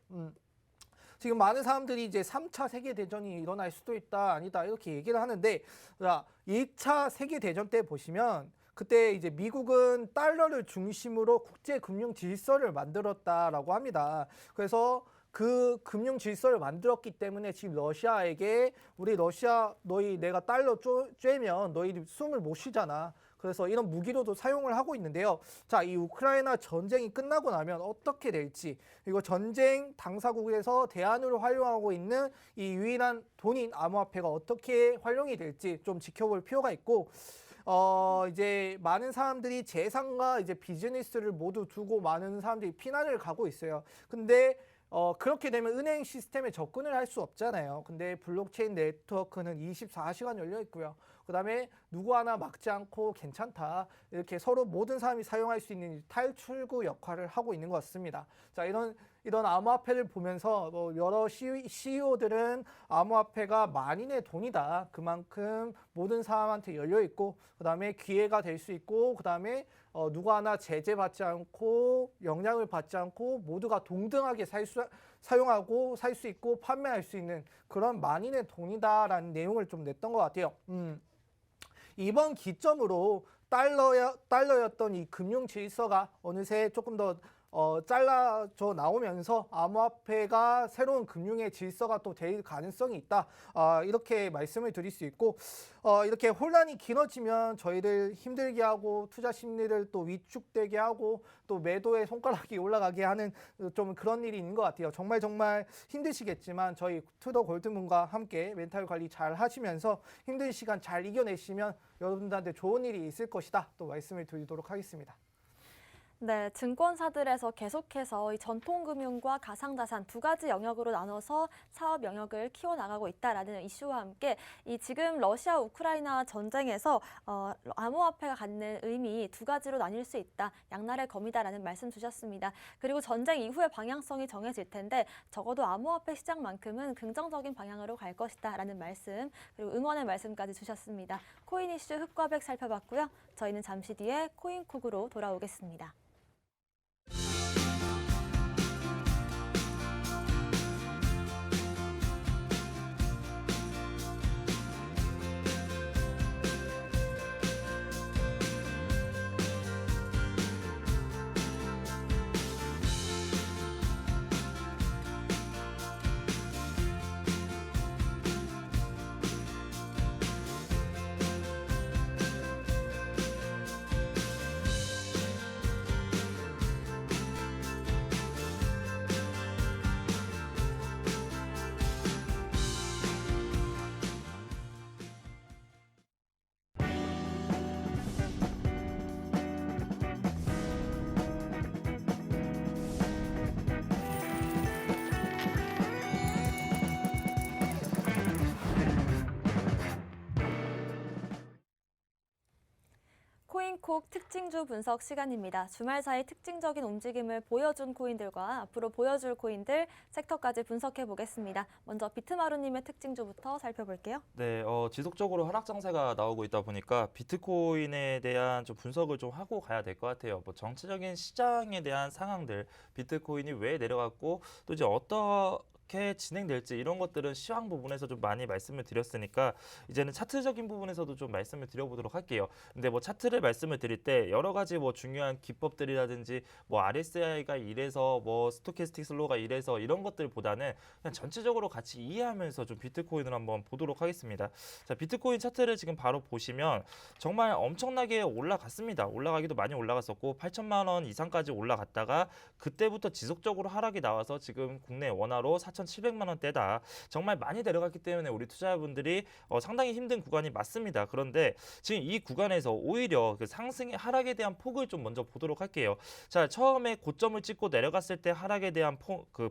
S3: 지금 많은 사람들이 이제 3차 세계대전이 일어날 수도 있다, 아니다 이렇게 얘기를 하는데, 자, 2차 세계대전 때 보시면 그때 이제 미국은 달러를 중심으로 국제 금융 질서를 만들었다라고 합니다. 그래서 그 금융 질서를 만들었기 때문에 지금 러시아에게 우리 러시아 너희 내가 달러 쬐면 너희 숨을 못 쉬잖아. 그래서 이런 무기로도 사용을 하고 있는데요. 자, 이 우크라이나 전쟁이 끝나고 나면 어떻게 될지, 그리고 전쟁 당사국에서 대안으로 활용하고 있는 이 유일한 돈인 암호화폐가 어떻게 활용이 될지 좀 지켜볼 필요가 있고, 이제 많은 사람들이 재산과 이제 비즈니스를 모두 두고 많은 사람들이 피난을 가고 있어요. 근데 그렇게 되면 은행 시스템에 접근을 할 수 없잖아요. 근데 블록체인 네트워크는 24시간 열려 있고요. 그다음에 누구 하나 막지 않고 괜찮다, 이렇게 서로 모든 사람이 사용할 수 있는 탈출구 역할을 하고 있는 것 같습니다. 자, 이런 암호화폐를 보면서 여러 CEO들은 암호화폐가 만인의 돈이다, 그만큼 모든 사람한테 열려 있고 그다음에 기회가 될 수 있고 그다음에 누구 하나 제재받지 않고 영향을 받지 않고 모두가 동등하게 사용하고 살 수 있고 판매할 수 있는 그런 만인의 돈이다라는 내용을 좀 냈던 것 같아요. 이번 기점으로 달러였던 이 금융 질서가 어느새 조금 더 잘라져 나오면서 암호화폐가 새로운 금융의 질서가 또 될 가능성이 있다, 이렇게 말씀을 드릴 수 있고, 이렇게 혼란이 길어지면 저희를 힘들게 하고 투자 심리를 또 위축되게 하고 또 매도의 손가락이 올라가게 하는 좀 그런 일이 있는 것 같아요. 정말 힘드시겠지만 저희 투더 골드문과 함께 멘탈 관리 잘 하시면서 힘든 시간 잘 이겨내시면 여러분들한테 좋은 일이 있을 것이다, 또 말씀을 드리도록 하겠습니다.
S1: 네, 증권사들에서 계속해서 이 전통금융과 가상자산 두 가지 영역으로 나눠서 사업 영역을 키워나가고 있다라는 이슈와 함께 이 지금 러시아 우크라이나 전쟁에서 암호화폐가 갖는 의미 두 가지로 나뉠 수 있다, 양날의 검이다라는 말씀 주셨습니다. 그리고 전쟁 이후의 방향성이 정해질 텐데 적어도 암호화폐 시장만큼은 긍정적인 방향으로 갈 것이다라는 말씀, 그리고 응원의 말씀까지 주셨습니다. 코인 이슈 흑과백 살펴봤고요. 저희는 잠시 뒤에 코인쿡으로 돌아오겠습니다. 코인콕 특징주 분석 시간입니다. 주말 사이 특징적인 움직임을 보여준 코인들과 앞으로 보여줄 코인들 섹터까지 분석해 보겠습니다. 먼저 비트마루님의 특징주부터 살펴볼게요.
S2: 네, 지속적으로 하락 장세가 나오고 있다 보니까 비트코인에 대한 좀 분석을 좀 하고 가야 될 것 같아요. 뭐 정치적인 시장에 대한 상황들, 비트코인이 왜 내려갔고 또 이제 어떻게 진행될지 이런 것들은 시황 부분에서 좀 많이 말씀을 드렸으니까 이제는 차트적인 부분에서도 좀 말씀을 드려보도록 할게요. 근데 뭐 차트를 말씀을 드릴 때 여러 가지 뭐 중요한 기법들이라든지 뭐 RSI가 이래서 뭐 스토캐스틱 슬로우가 이래서 이런 것들보다는 그냥 전체적으로 같이 이해하면서 좀 비트코인을 한번 보도록 하겠습니다. 자, 비트코인 차트를 지금 바로 보시면 정말 엄청나게 올라갔습니다. 올라가기도 많이 올라갔었고 8천만 원 이상까지 올라갔다가 그때부터 지속적으로 하락이 나와서 지금 국내 원화로 4,700만 원대다. 정말 많이 내려갔기 때문에 우리 투자자분들이 상당히 힘든 구간이 맞습니다. 그런데 지금 이 구간에서 오히려 그 상승의 하락에 대한 폭을 좀 먼저 보도록 할게요. 자, 처음에 고점을 찍고 내려갔을 때 하락에 대한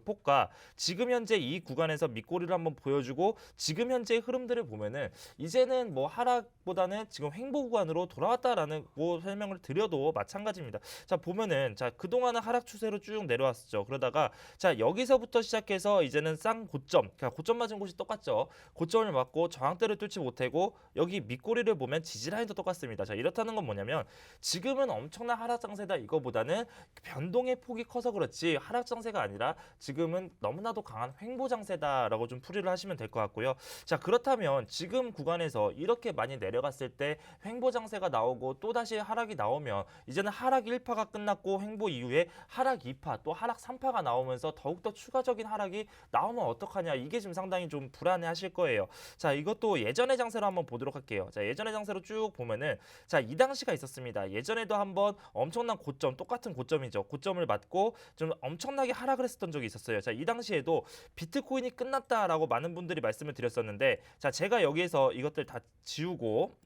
S2: 폭과 지금 현재 이 구간에서 밑꼬리를 한번 보여주고 지금 현재의 흐름들을 보면은 이제는 뭐 하락보다는 지금 횡보 구간으로 돌아왔다라는 뭐 설명을 드려도 마찬가지입니다. 자, 보면은 자, 그동안은 하락 추세로 쭉 내려왔었죠. 그러다가 자, 여기서부터 시작해서 이제는 쌍 고점, 그러니까 고점 맞은 곳이 똑같죠. 고점을 맞고 저항대를 뚫지 못하고 여기 밑꼬리를 보면 지지라인도 똑같습니다. 자, 이렇다는 건 뭐냐면 지금은 엄청난 하락 장세다 이거보다는 변동의 폭이 커서 그렇지 하락 장세가 아니라 지금은 너무나도 강한 횡보 장세다라고 좀 풀이를 하시면 될 것 같고요. 자, 그렇다면 지금 구간에서 이렇게 많이 내려갔을 때 횡보 장세가 나오고 또 다시 하락이 나오면 이제는 하락 1파가 끝났고 횡보 이후에 하락 2파 또 하락 3파가 나오면서 더욱더 추가적인 하락이 나오면 어떡하냐, 이게 지금 상당히 좀 불안해 하실 거예요. 자, 이것도 예전의 장세로 한번 보도록 할게요. 자, 예전의 장세로 쭉 보면은 자, 이 당시가 있었습니다. 예전에도 한번 엄청난 고점, 똑같은 고점이죠. 고점을 맞고 좀 엄청나게 하락을 했었던 적이 있었어요. 자, 이 당시에도 비트코인이 끝났다라고 많은 분들이 말씀을 드렸었는데 자, 제가 여기에서 이것들 다 지우고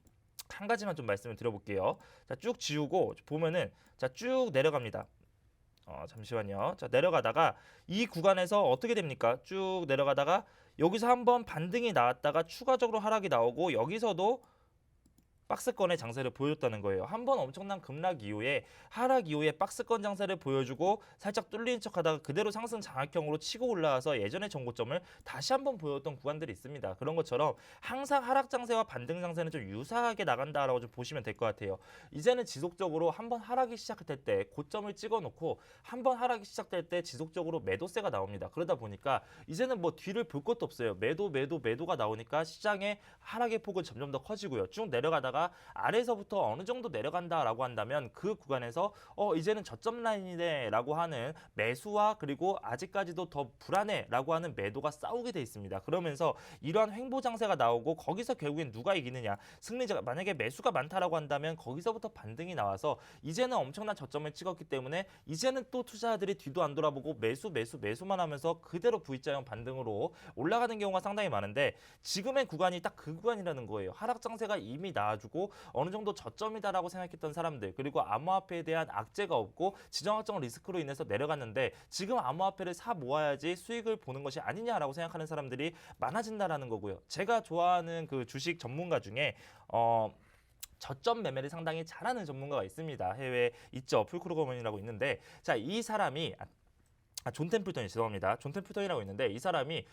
S2: 한 가지만 좀 말씀을 드려볼게요. 자, 쭉 지우고 보면은 자, 쭉 내려갑니다. 잠시만요. 자, 내려가다가 이 구간에서 어떻게 됩니까? 쭉 내려가다가 여기서 한번 반등이 나왔다가 추가적으로 하락이 나오고 여기서도 박스권의 장세를 보여줬다는 거예요. 한번 엄청난 급락 이후에 하락 이후에 박스권 장세를 보여주고 살짝 뚫리는 척하다가 그대로 상승 장악형으로 치고 올라와서 예전의 정고점을 다시 한번 보여줬던 구간들이 있습니다. 그런 것처럼 항상 하락 장세와 반등 장세는 좀 유사하게 나간다라고 좀 보시면 될 것 같아요. 이제는 지속적으로 한번 하락이 시작될 때 고점을 찍어놓고 한번 하락이 시작될 때 지속적으로 매도세가 나옵니다. 그러다 보니까 이제는 뭐 뒤를 볼 것도 없어요. 매도가 나오니까 시장의 하락의 폭은 점점 더 커지고요. 쭉 내려가다가 아래에서부터 어느 정도 내려간다라고 한다면 그 구간에서 이제는 저점 라인이네라고 하는 매수와 그리고 아직까지도 더 불안해라고 하는 매도가 싸우게 돼 있습니다. 그러면서 이러한 횡보 장세가 나오고 거기서 결국엔 누가 이기느냐, 승리자가 만약에 매수가 많다라고 한다면 거기서부터 반등이 나와서 이제는 엄청난 저점을 찍었기 때문에 이제는 또 투자자들이 뒤도 안 돌아보고 매수만 하면서 그대로 V자형 반등으로 올라가는 경우가 상당히 많은데 지금의 구간이 딱 그 구간이라는 거예요. 하락 장세가 이미 나와주고 어느 정도 저점이다라고 생각했던 사람들, 그리고 암호화폐에 대한 악재가 없고 지정학적 리스크로 인해서 내려갔는데 지금 암호화폐를 사 모아야지 수익을 보는 것이 아니냐라고 생각하는 사람들이 많아진다라는 거고요. 제가 좋아하는 그 주식 전문가 중에 저점 매매를 상당히 잘하는 전문가가 있습니다. 해외에 있죠. 풀크루거먼이라고 있는데 자, 이 사람이 존 템플턴이 죄송합니다. 존 템플턴이라고 있는데 이 사람이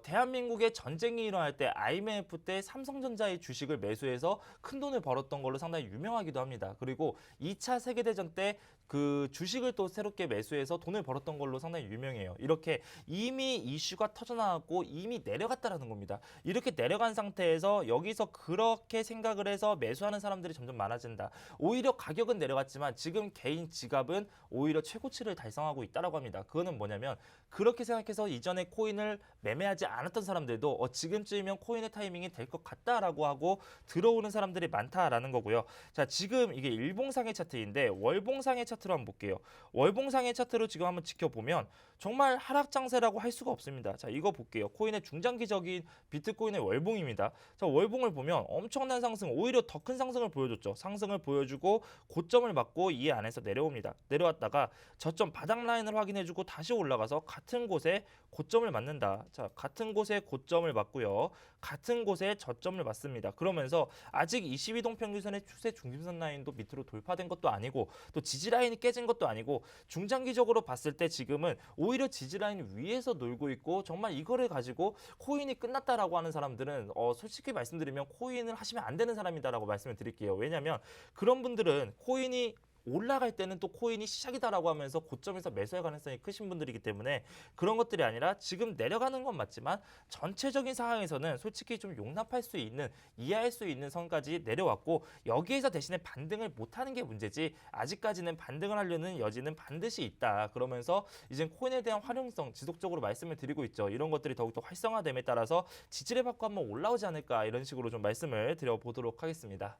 S2: 대한민국의 전쟁이 일어날 때 IMF 때 삼성전자의 주식을 매수해서 큰 돈을 벌었던 걸로 상당히 유명하기도 합니다. 그리고 2차 세계대전 때 그 주식을 또 새롭게 매수해서 돈을 벌었던 걸로 상당히 유명해요. 이렇게 이미 이슈가 터져나왔고 이미 내려갔다라는 겁니다. 이렇게 내려간 상태에서 여기서 그렇게 생각을 해서 매수하는 사람들이 점점 많아진다. 오히려 가격은 내려갔지만 지금 개인 지갑은 오히려 최고치를 달성하고 있다라고 합니다. 그거는 뭐냐면 그렇게 생각해서 이전에 코인을 매매하지 않았던 사람들도 지금쯤이면 코인의 타이밍이 될 것 같다라고 하고 들어오는 사람들이 많다라는 거고요. 자, 지금 이게 일봉상의 차트인데 월봉상의 차트로 한번 볼게요. 월봉상의 차트로 지금 한번 지켜보면 정말 하락 장세라고 할 수가 없습니다. 자, 이거 볼게요. 코인의 중장기적인 비트코인의 월봉입니다. 자, 월봉을 보면 엄청난 상승, 오히려 더 큰 상승을 보여줬죠. 상승을 보여주고 고점을 맞고 이 안에서 내려옵니다. 내려왔다가 저점 바닥 라인을 확인해주고 다시 올라가서 같은 곳에 고점을 맞는다. 자, 같은 곳에 고점을 맞고요. 같은 곳에 저점을 맞습니다. 그러면서 아직 22동 평균선의 추세 중심선 라인도 밑으로 돌파된 것도 아니고 또 지지 라인이 깨진 것도 아니고 중장기적으로 봤을 때 지금은 오히려 지지 라인 위에서 놀고 있고 정말 이거를 가지고 코인이 끝났다라고 하는 사람들은 솔직히 말씀드리면 코인을 하시면 안 되는 사람이다라고 말씀을 드릴게요. 왜냐하면 그런 분들은 코인이 올라갈 때는 또 코인이 시작이다라고 하면서 고점에서 매수할 가능성이 크신 분들이기 때문에 그런 것들이 아니라 지금 내려가는 건 맞지만 전체적인 상황에서는 솔직히 좀 용납할 수 있는 이해할 수 있는 선까지 내려왔고 여기에서 대신에 반등을 못하는 게 문제지 아직까지는 반등을 하려는 여지는 반드시 있다. 그러면서 이제 코인에 대한 활용성 지속적으로 말씀을 드리고 있죠. 이런 것들이 더욱더 활성화됨에 따라서 지지를 받고 한번 올라오지 않을까 이런 식으로 좀 말씀을 드려보도록 하겠습니다.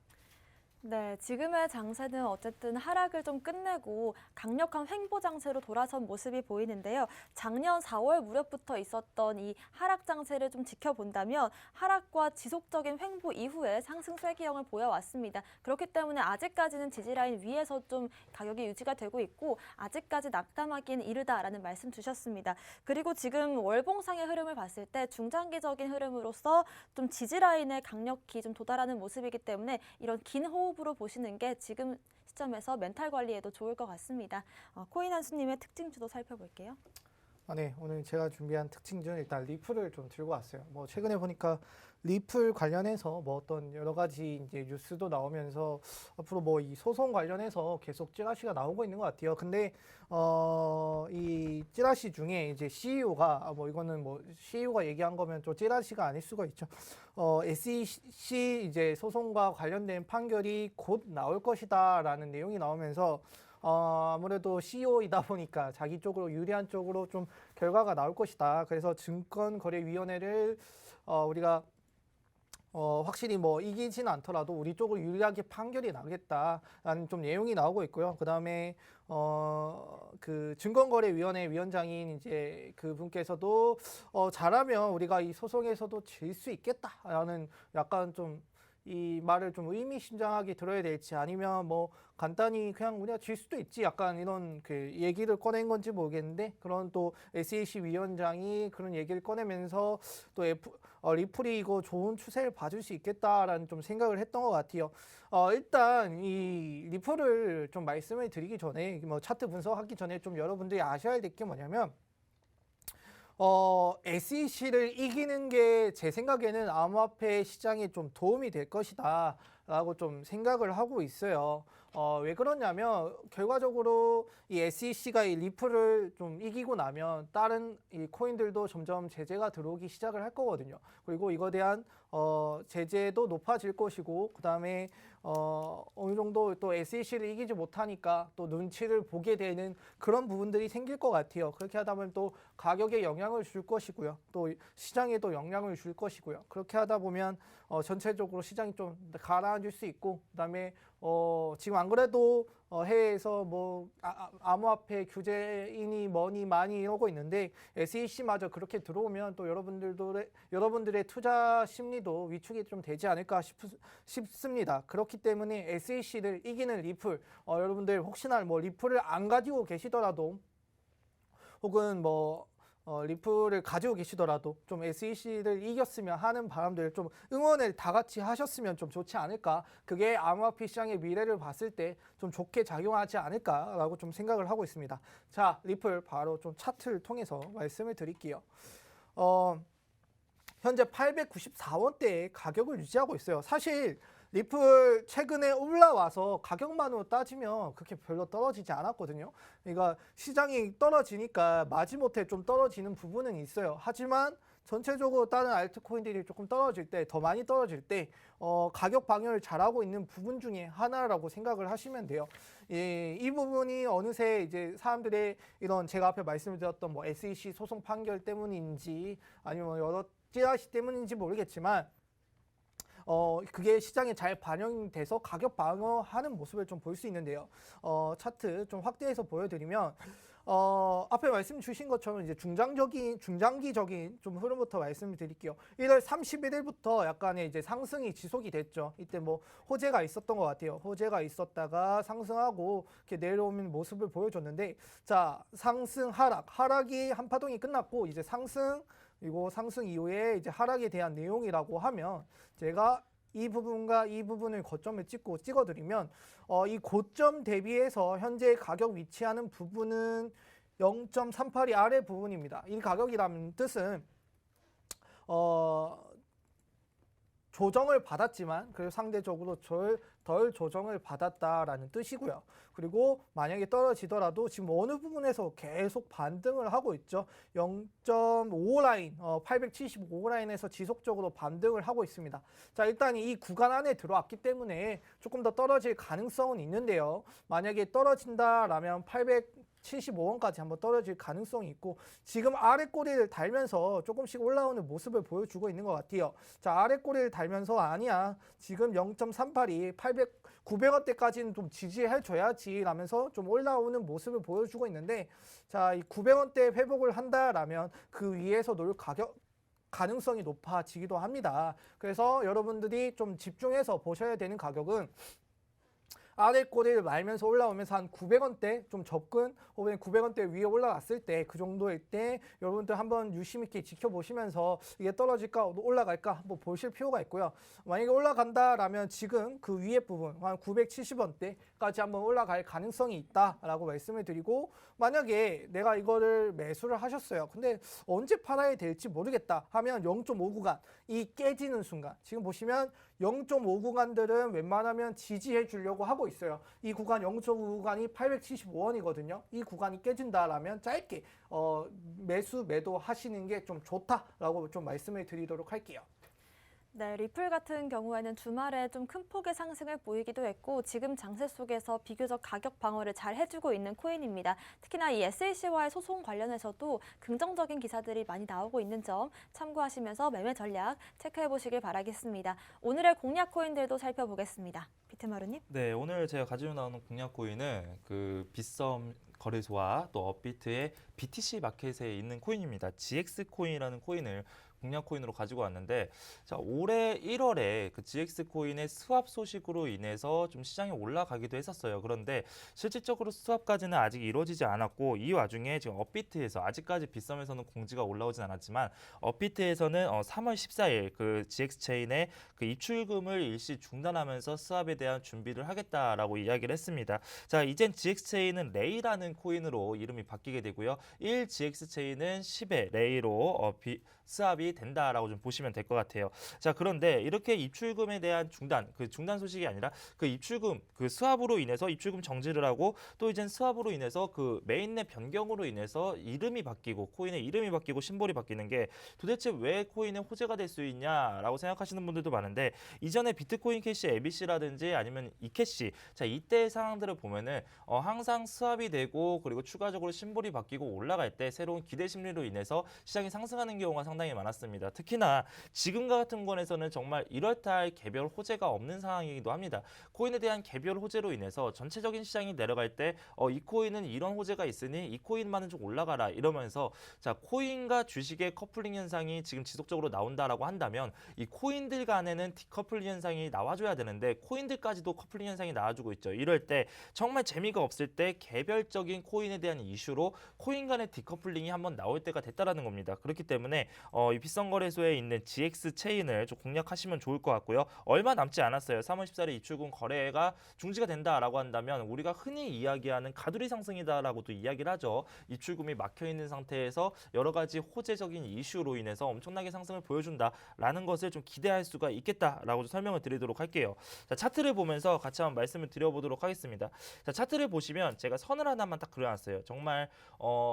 S1: 네, 지금의 장세는 어쨌든 하락을 좀 끝내고 강력한 횡보 장세로 돌아선 모습이 보이는데요. 작년 4월 무렵부터 있었던 이 하락 장세를 좀 지켜본다면 하락과 지속적인 횡보 이후에 상승 쐐기형을 보여왔습니다. 그렇기 때문에 아직까지는 지지라인 위에서 좀 가격이 유지가 되고 있고 아직까지 낙담하기는 이르다라는 말씀 주셨습니다. 그리고 지금 월봉상의 흐름을 봤을 때 중장기적인 흐름으로서 좀 지지라인에 강력히 좀 도달하는 모습이기 때문에 이런 긴 호흡 으로 보시는 게 지금 시점에서 멘탈 관리에도 좋을 것 같습니다. 코인 한수님의 특징주도 살펴볼게요.
S3: 네, 오늘 제가 준비한 특징주는 일단 리플을 좀 들고 왔어요. 뭐 최근에 보니까 리플 관련해서 뭐 어떤 여러 가지 이제 뉴스도 나오면서 앞으로 뭐 이 소송 관련해서 계속 찌라시가 나오고 있는 것 같아요. 근데 이 찌라시 중에 이제 CEO가 뭐 이거는 뭐 CEO가 얘기한 거면 또 찌라시가 아닐 수가 있죠. SEC 이제 소송과 관련된 판결이 곧 나올 것이다라는 내용이 나오면서 아무래도 CEO이다 보니까 자기 쪽으로 유리한 쪽으로 좀 결과가 나올 것이다. 그래서 증권거래위원회를 우리가 확실히 뭐 이기진 않더라도 우리 쪽으로 유리하게 판결이 나겠다라는 좀 내용이 나오고 있고요. 그다음에 그 증권거래위원회 위원장인 이제 그분께서도 잘하면 우리가 이 소송에서도 질 수 있겠다라는 약간 좀 이 말을 좀 의미심장하게 들어야 될지 아니면 뭐 간단히 그냥 우리가 질 수도 있지 약간 이런 그 얘기를 꺼낸 건지 모르겠는데 그런 또 SEC 위원장이 그런 얘기를 꺼내면서 또 리플이 이거 좋은 추세를 봐줄 수 있겠다라는 좀 생각을 했던 것 같아요. 일단 이 리플을 좀 말씀을 드리기 전에 뭐 차트 분석하기 전에 좀 여러분들이 아셔야 될 게 뭐냐면 SEC를 이기는 게 제 생각에는 암호화폐 시장에 좀 도움이 될 것이다 라고 좀 생각을 하고 있어요. 왜 그러냐면 결과적으로 이 SEC가 이 리플을 좀 이기고 나면 다른 이 코인들도 점점 제재가 들어오기 시작을 할 거거든요. 그리고 이거에 대한 제재도 높아질 것이고 그다음에 어느 정도 또 SEC를 이기지 못하니까 또 눈치를 보게 되는 그런 부분들이 생길 것 같아요. 그렇게 하다 보면 또 가격에 영향을 줄 것이고요. 또 시장에도 영향을 줄 것이고요. 그렇게 하다 보면 전체적으로 시장이 좀 가라앉을 수 있고 그다음에 지금 안 그래도 해외에서 뭐 암호화폐 규제인이 뭐니 많이 이러고 있는데 SEC마저 그렇게 들어오면 또 여러분들의 투자 심리도 위축이 좀 되지 않을까 싶습니다. 그렇기 때문에 SEC를 이기는 리플 여러분들 혹시나 뭐 리플을 안 가지고 계시더라도 혹은 뭐 리플을 가지고 계시더라도 좀 SEC를 이겼으면 하는 바람들 좀 응원을 다 같이 하셨으면 좀 좋지 않을까. 그게 암호화폐 시장의 미래를 봤을 때 좀 좋게 작용하지 않을까라고 좀 생각을 하고 있습니다. 자, 리플 바로 좀 차트를 통해서 말씀을 드릴게요. 현재 894원대의 가격을 유지하고 있어요. 사실 리플 최근에 올라와서 가격만으로 따지면 그렇게 별로 떨어지지 않았거든요. 그러니까 시장이 떨어지니까 마지못해 좀 떨어지는 부분은 있어요. 하지만 전체적으로 다른 알트코인들이 조금 떨어질 때, 더 많이 떨어질 때 가격 방어를 잘하고 있는 부분 중에 하나라고 생각을 하시면 돼요. 이 부분이 어느새 이제 사람들의 이런 제가 앞에 말씀드렸던 뭐 SEC 소송 판결 때문인지 아니면 여러 찌라시 때문인지 모르겠지만 그게 시장에 잘 반영돼서 가격 방어하는 모습을 좀 볼 수 있는데요. 차트 좀 확대해서 보여드리면 앞에 말씀 주신 것처럼 이제 중장기적인 좀 흐름부터 말씀드릴게요. 1월 31일부터 약간의 이제 상승이 지속이 됐죠. 이때 뭐 호재가 있었던 것 같아요. 호재가 있었다가 상승하고 이렇게 내려오는 모습을 보여줬는데 자 상승 하락이 한 파동이 끝났고 이제 상승 그리고 상승 이후에 이제 하락에 대한 내용이라고 하면 제가 이 부분과 이 부분을 거점을 찍어드리면 이 고점 대비해서 현재 가격 위치하는 부분은 0.38이 아래 부분입니다. 이 가격이라는 뜻은 조정을 받았지만 그래도 상대적으로 덜 조정을 받았다라는 뜻이고요. 그리고 만약에 떨어지더라도 지금 어느 부분에서 계속 반등을 하고 있죠. 0.5 라인, 875 라인에서 지속적으로 반등을 하고 있습니다. 자, 일단 이 구간 안에 들어왔기 때문에 조금 더 떨어질 가능성은 있는데요. 만약에 떨어진다라면 875원까지 한번 떨어질 가능성이 있고 지금 아래 꼬리를 달면서 조금씩 올라오는 모습을 보여주고 있는 것 같아요. 자, 아래 꼬리를 달면서 아니야. 지금 0.38이 900원대까지는 좀 지지해줘야지 라면서 좀 올라오는 모습을 보여주고 있는데 자, 이 900원대 회복을 한다라면 그 위에서 놀 가능성이 높아지기도 합니다. 그래서 여러분들이 좀 집중해서 보셔야 되는 가격은 아래 꼬리를 말면서 올라오면서 한 900원대 좀 접근 혹은 900원대 위에 올라갔을 때 그 정도일 때 여러분들 한번 유심 있게 지켜보시면서 이게 떨어질까 올라갈까 한번 보실 필요가 있고요. 만약에 올라간다라면 지금 그 위에 부분 한 970원대까지 한번 올라갈 가능성이 있다라고 말씀을 드리고 만약에 내가 이거를 매수를 하셨어요. 근데 언제 팔아야 될지 모르겠다 하면 0.5 구간 이 깨지는 순간 지금 보시면 0.5 구간들은 웬만하면 지지해 주려고 하고 있어요. 이 구간 0.5 구간이 875원이거든요. 이 구간이 깨진다라면 짧게 매도 하시는 게 좀 좋다라고 좀 말씀을 드리도록 할게요.
S1: 네, 리플 같은 경우에는 주말에 좀 큰 폭의 상승을 보이기도 했고 지금 장세 속에서 비교적 가격 방어를 잘 해주고 있는 코인입니다. 특히나 이 SAC와의 소송 관련해서도 긍정적인 기사들이 많이 나오고 있는 점 참고하시면서 매매 전략 체크해 보시길 바라겠습니다. 오늘의 공략 코인들도 살펴보겠습니다. 비트마루님.
S2: 네, 오늘 제가 가지고 나오는 공략 코인은 그 빗썸 거래소와 또 업비트의 BTC 마켓에 있는 코인입니다. GX 코인이라는 코인을 공략 코인으로 가지고 왔는데 자, 올해 1월에 그 GX 코인의 스왑 소식으로 인해서 좀 시장이 올라가기도 했었어요. 그런데 실질적으로 스왑까지는 아직 이루어지지 않았고 이 와중에 지금 업비트에서 아직까지 빗썸에서는 공지가 올라오진 않았지만 업비트에서는 3월 14일 그 GX 체인의 그 입출금을 일시 중단하면서 스왑에 대한 준비를 하겠다라고 이야기를 했습니다. 자, 이젠 GX 체인은 레이라는 코인으로 이름이 바뀌게 되고요. 1 GX 체인은 10의 레이로 스왑이 된다라고 좀 보시면 될 것 같아요. 자, 그런데 이렇게 입출금에 대한 그 중단 소식이 아니라 그 입출금 그 스왑으로 인해서 입출금 정지를 하고 또 이젠 스왑으로 인해서 그 메인넷 변경으로 인해서 이름이 바뀌고 코인의 이름이 바뀌고 심볼이 바뀌는 게 도대체 왜 코인의 호재가 될 수 있냐라고 생각하시는 분들도 많은데 이전에 비트코인 캐시 ABC라든지 아니면 이캐시 자 이때의 상황들을 보면은 항상 스왑이 되고 그리고 추가적으로 심볼이 바뀌고 올라갈 때 새로운 기대 심리로 인해서 시장이 상승하는 경우가 상당히 많았습니다. 특히나 지금과 같은 건에서는 정말 1월달 개별 호재가 없는 상황이기도 합니다. 코인에 대한 개별 호재로 인해서 전체적인 시장이 내려갈 때 이 코인은 이런 호재가 있으니 이 코인만은 좀 올라가라 이러면서 자 코인과 주식의 커플링 현상이 지금 지속적으로 나온다라고 한다면 이 코인들 간에는 디커플링 현상이 나와줘야 되는데 코인들까지도 커플링 현상이 나와주고 있죠. 이럴 때 정말 재미가 없을 때 개별적인 코인에 대한 이슈로 코인 간의 디커플링이 한번 나올 때가 됐다라는 겁니다. 그렇기 때문에 이 빗썸 거래소에 있는 GX 체인을 좀 공략하시면 좋을 것 같고요. 얼마 남지 않았어요. 3월 14일 입출금 거래가 중지가 된다라고 한다면 우리가 흔히 이야기하는 가두리 상승이다라고도 이야기를 하죠. 입출금이 막혀 있는 상태에서 여러 가지 호재적인 이슈로 인해서 엄청나게 상승을 보여준다라는 것을 좀 기대할 수가 있겠다라고 설명을 드리도록 할게요. 자, 차트를 보면서 같이 한번 말씀을 드려보도록 하겠습니다. 자, 차트를 보시면 제가 선을 하나만 딱 그려놨어요. 정말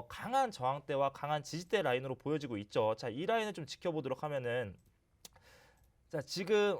S2: 강한 저항대와 강한 지지대 라인으로 보여지고 있죠. 자, 이 라인을 좀 지켜보도록 하면은 자, 지금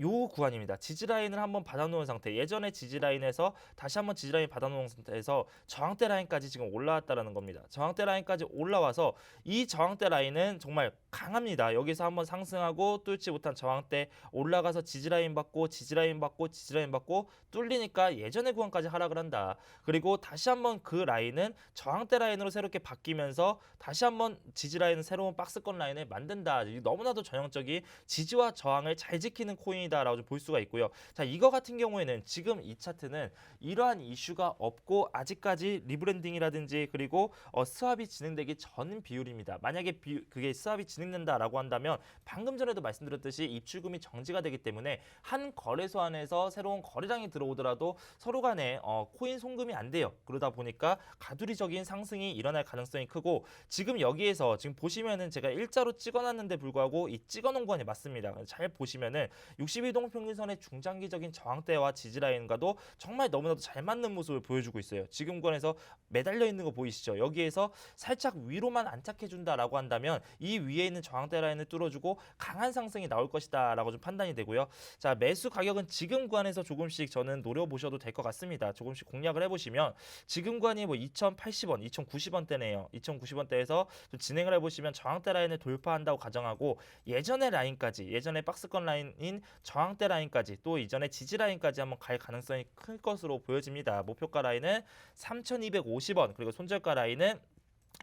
S2: 요 구간입니다. 지지라인을 한번 받아놓은 상태. 예전에 지지라인에서 다시 한번 지지라인 받아놓은 상태에서 저항대 라인까지 지금 올라왔다라는 겁니다. 저항대 라인까지 올라와서 이 저항대 라인은 정말 강합니다. 여기서 한번 상승하고 뚫지 못한 저항대 올라가서 지지라인 받고 지지라인 받고 지지라인 받고 뚫리니까 예전의 구간까지 하락을 한다. 그리고 다시 한번 그 라인은 저항대 라인으로 새롭게 바뀌면서 다시 한번 지지라인은 새로운 박스권 라인을 만든다. 너무나도 전형적인 지지와 저항을 잘 지키는 코인이 상승이다라고 좀 볼 수가 있고요. 자, 이거 같은 경우에는 지금 이 차트는 이러한 이슈가 없고 아직까지 리브랜딩이라든지 그리고 스왑이 진행되기 전 비율입니다. 만약에 그게 스왑이 진행된다라고 한다면 방금 전에도 말씀드렸듯이 입출금이 정지가 되기 때문에 한 거래소 안에서 새로운 거래량이 들어오더라도 서로 간에 코인 송금이 안 돼요. 그러다 보니까 가두리적인 상승이 일어날 가능성이 크고 지금 여기에서 지금 보시면은 제가 일자로 찍어놨는데 불구하고 이 찍어놓은 구간이 맞습니다. 잘 보시면은 62동 평균선의 중장기적인 저항대와 지지라인과도 정말 너무나도 잘 맞는 모습을 보여주고 있어요. 지금 구간에서 매달려 있는 거 보이시죠? 여기에서 살짝 위로만 안착해준다라고 한다면 이 위에 있는 저항대 라인을 뚫어주고 강한 상승이 나올 것이다라고 좀 판단이 되고요. 자, 매수 가격은 지금 구간에서 조금씩 저는 노려보셔도 될 것 같습니다. 조금씩 공략을 해보시면 지금 구간이 뭐 2,080원, 2,090원대네요. 2,090원대에서 좀 진행을 해보시면 저항대 라인을 돌파한다고 가정하고 예전의 라인까지, 예전의 박스권 라인인 저항대 라인까지 또 이전의 지지 라인까지 한번 갈 가능성이 클 것으로 보여집니다. 목표가 라인은 3,250원 그리고 손절가 라인은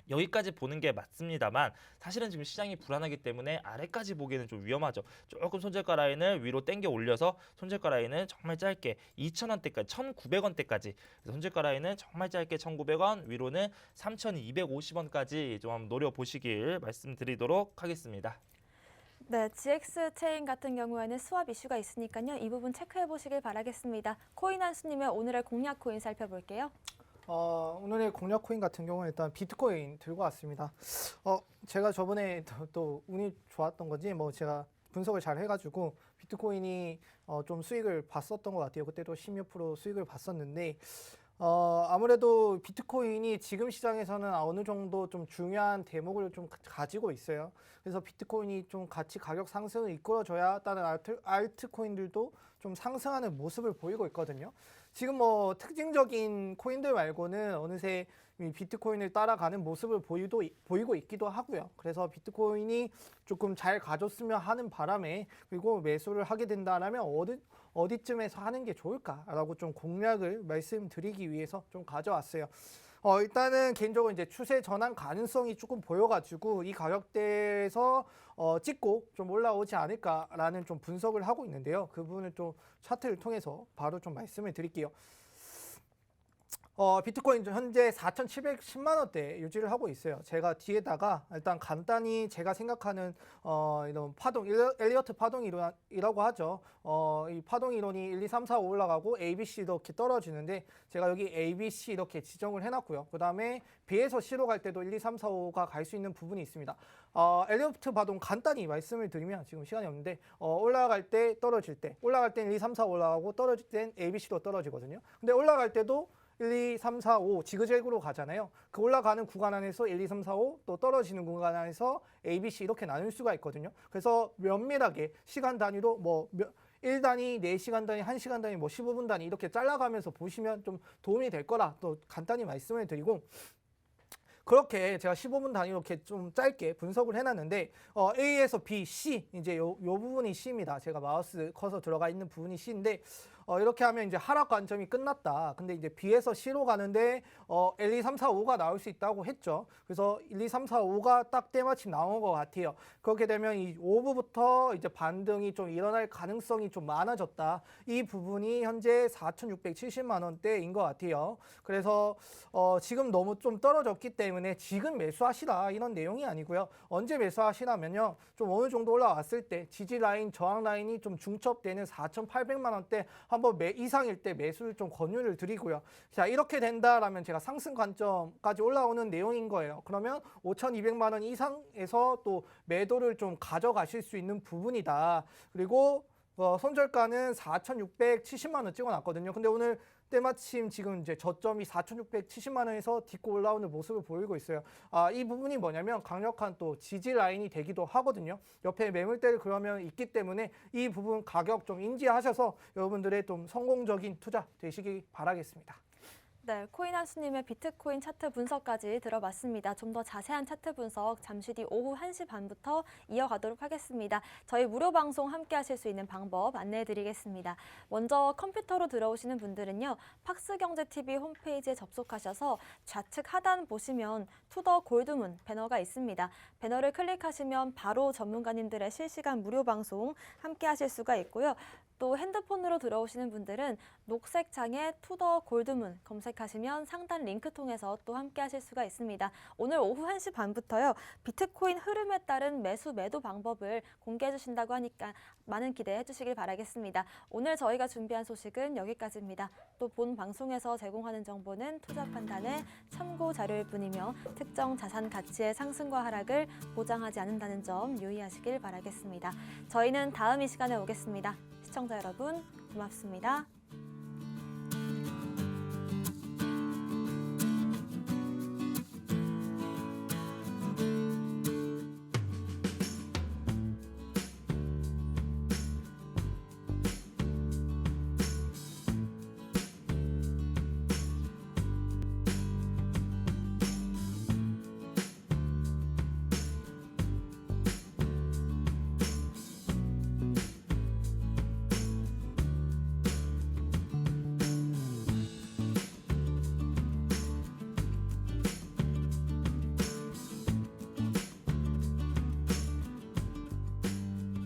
S2: 여기까지 보는 게 맞습니다만 사실은 지금 시장이 불안하기 때문에 아래까지 보기에는 좀 위험하죠. 조금 손절가 라인을 위로 당겨 올려서 손절가 라인은 정말 짧게 2,000원대까지 1,900원대까지 손절가 라인은 정말 짧게 1,900원 위로는 3,250원까지 좀 한번 노려보시길 말씀드리도록 하겠습니다.
S1: 네, GX 체인 같은 경우에는 스왑 이슈가 있으니까요. 이 부분 체크해 보시길 바라겠습니다. 코인 한수님의 오늘의 공략 코인 살펴볼게요.
S3: 오늘의 공략 코인 같은 경우는 일단 비트코인 들고 왔습니다. 제가 저번에 또 운이 좋았던 건지 뭐 제가 분석을 잘 해가지고 비트코인이 좀 수익을 봤었던 것 같아요. 그때도 16% 수익을 봤었는데 아무래도 비트코인이 지금 시장에서는 어느 정도 좀 중요한 대목을 좀 가지고 있어요. 그래서 비트코인이 좀 같이 가격 상승을 이끌어줘야 다른 알트코인들도 좀 상승하는 모습을 보이고 있거든요. 지금 뭐 특징적인 코인들 말고는 어느새 이 비트코인을 따라가는 모습을 보이고 있기도 하고요. 그래서 비트코인이 조금 잘 가졌으면 하는 바람에 그리고 매수를 하게 된다면 어디쯤에서 하는 게 좋을까라고 좀 공략을 말씀드리기 위해서 좀 가져왔어요. 일단은 개인적으로 이제 추세 전환 가능성이 조금 보여가지고 이 가격대에서 찍고 좀 올라오지 않을까라는 좀 분석을 하고 있는데요. 그 부분을 좀 차트를 통해서 바로 좀 말씀을 드릴게요. 비트코인 현재 4,710만 원대 유지를 하고 있어요. 제가 뒤에다가 일단 간단히 제가 생각하는 이런 파동, 엘리어트 파동 이론이라고 하죠. 이 파동 이론이 1, 2, 3, 4, 5 올라가고 ABC 이렇게 떨어지는데 제가 여기 ABC 이렇게 지정을 해놨고요. 그 다음에 B에서 C로 갈 때도 1, 2, 3, 4, 5가 갈 수 있는 부분이 있습니다. 엘리어트 파동 간단히 말씀을 드리면 지금 시간이 없는데 올라갈 때 떨어질 때 올라갈 땐 1, 2, 3, 4 올라가고 떨어질 땐 ABC로 떨어지거든요. 근데 올라갈 때도 1, 2, 3, 4, 5 지그재그로 가잖아요. 그 올라가는 구간 안에서 1, 2, 3, 4, 5 또 떨어지는 구간 안에서 ABC 이렇게 나눌 수가 있거든요. 그래서 면밀하게 시간 단위로 뭐 1단위, 4시간 단위, 1시간 단위, 뭐 15분 단위 이렇게 잘라가면서 보시면 좀 도움이 될 거라 또 간단히 말씀을 드리고 그렇게 제가 15분 단위로 이렇게 좀 짧게 분석을 해놨는데 A에서 B, C 이제 요 부분이 C입니다. 제가 마우스 커서 들어가 있는 부분이 C인데 이렇게 하면 이제 하락 관점이 끝났다. 근데 이제 B에서 C로 가는데 1, 2, 3, 4, 5가 나올 수 있다고 했죠. 그래서 1, 2, 3, 4, 5가 딱 때마침 나온 것 같아요. 그렇게 되면 이 오브부터 이제 반등이 좀 일어날 가능성이 좀 많아졌다. 이 부분이 현재 4,670만 원대인 것 같아요. 그래서 지금 너무 좀 떨어졌기 때문에 지금 매수하시라 이런 내용이 아니고요. 언제 매수하시라면요. 좀 어느 정도 올라왔을 때 지지 라인, 저항 라인이 좀 중첩되는 4,800만 원대 한번 이상일 때 매수를 좀 권유를 드리고요. 자, 이렇게 된다라면 제가 상승 관점까지 올라오는 내용인 거예요. 그러면 5,200만 원 이상에서 또 매도를 좀 가져가실 수 있는 부분이다. 그리고 손절가는 4,670만 원 찍어놨거든요. 근데 오늘 때마침 지금 이제 저점이 4,670만 원에서 딛고 올라오는 모습을 보이고 있어요. 이 부분이 뭐냐면 강력한 또 지지 라인이 되기도 하거든요. 옆에 매물대를 그러면 있기 때문에 이 부분 가격 좀 인지하셔서 여러분들의 좀 성공적인 투자 되시기 바라겠습니다.
S1: 네, 코인 한수님의 비트코인 차트 분석까지 들어봤습니다. 좀 더 자세한 차트 분석 잠시 뒤 오후 1시 반부터 이어가도록 하겠습니다. 저희 무료 방송 함께 하실 수 있는 방법 안내해 드리겠습니다. 먼저 컴퓨터로 들어오시는 분들은요. 팍스경제TV 홈페이지에 접속하셔서 좌측 하단 보시면 투더 골드문 배너가 있습니다. 배너를 클릭하시면 바로 전문가님들의 실시간 무료 방송 함께 하실 수가 있고요. 또 핸드폰으로 들어오시는 분들은 녹색 창에 투더 골드문 검색하시면 상단 링크 통해서 또 함께 하실 수가 있습니다. 오늘 오후 1시 반부터요. 비트코인 흐름에 따른 매수 매도 방법을 공개해 주신다고 하니까 많은 기대해 주시길 바라겠습니다. 오늘 저희가 준비한 소식은 여기까지입니다. 또 본 방송에서 제공하는 정보는 투자 판단의 참고 자료일 뿐이며 특정 자산 가치의 상승과 하락을 보장하지 않는다는 점 유의하시길 바라겠습니다. 저희는 다음 이 시간에 오겠습니다. 시청자 여러분, 고맙습니다.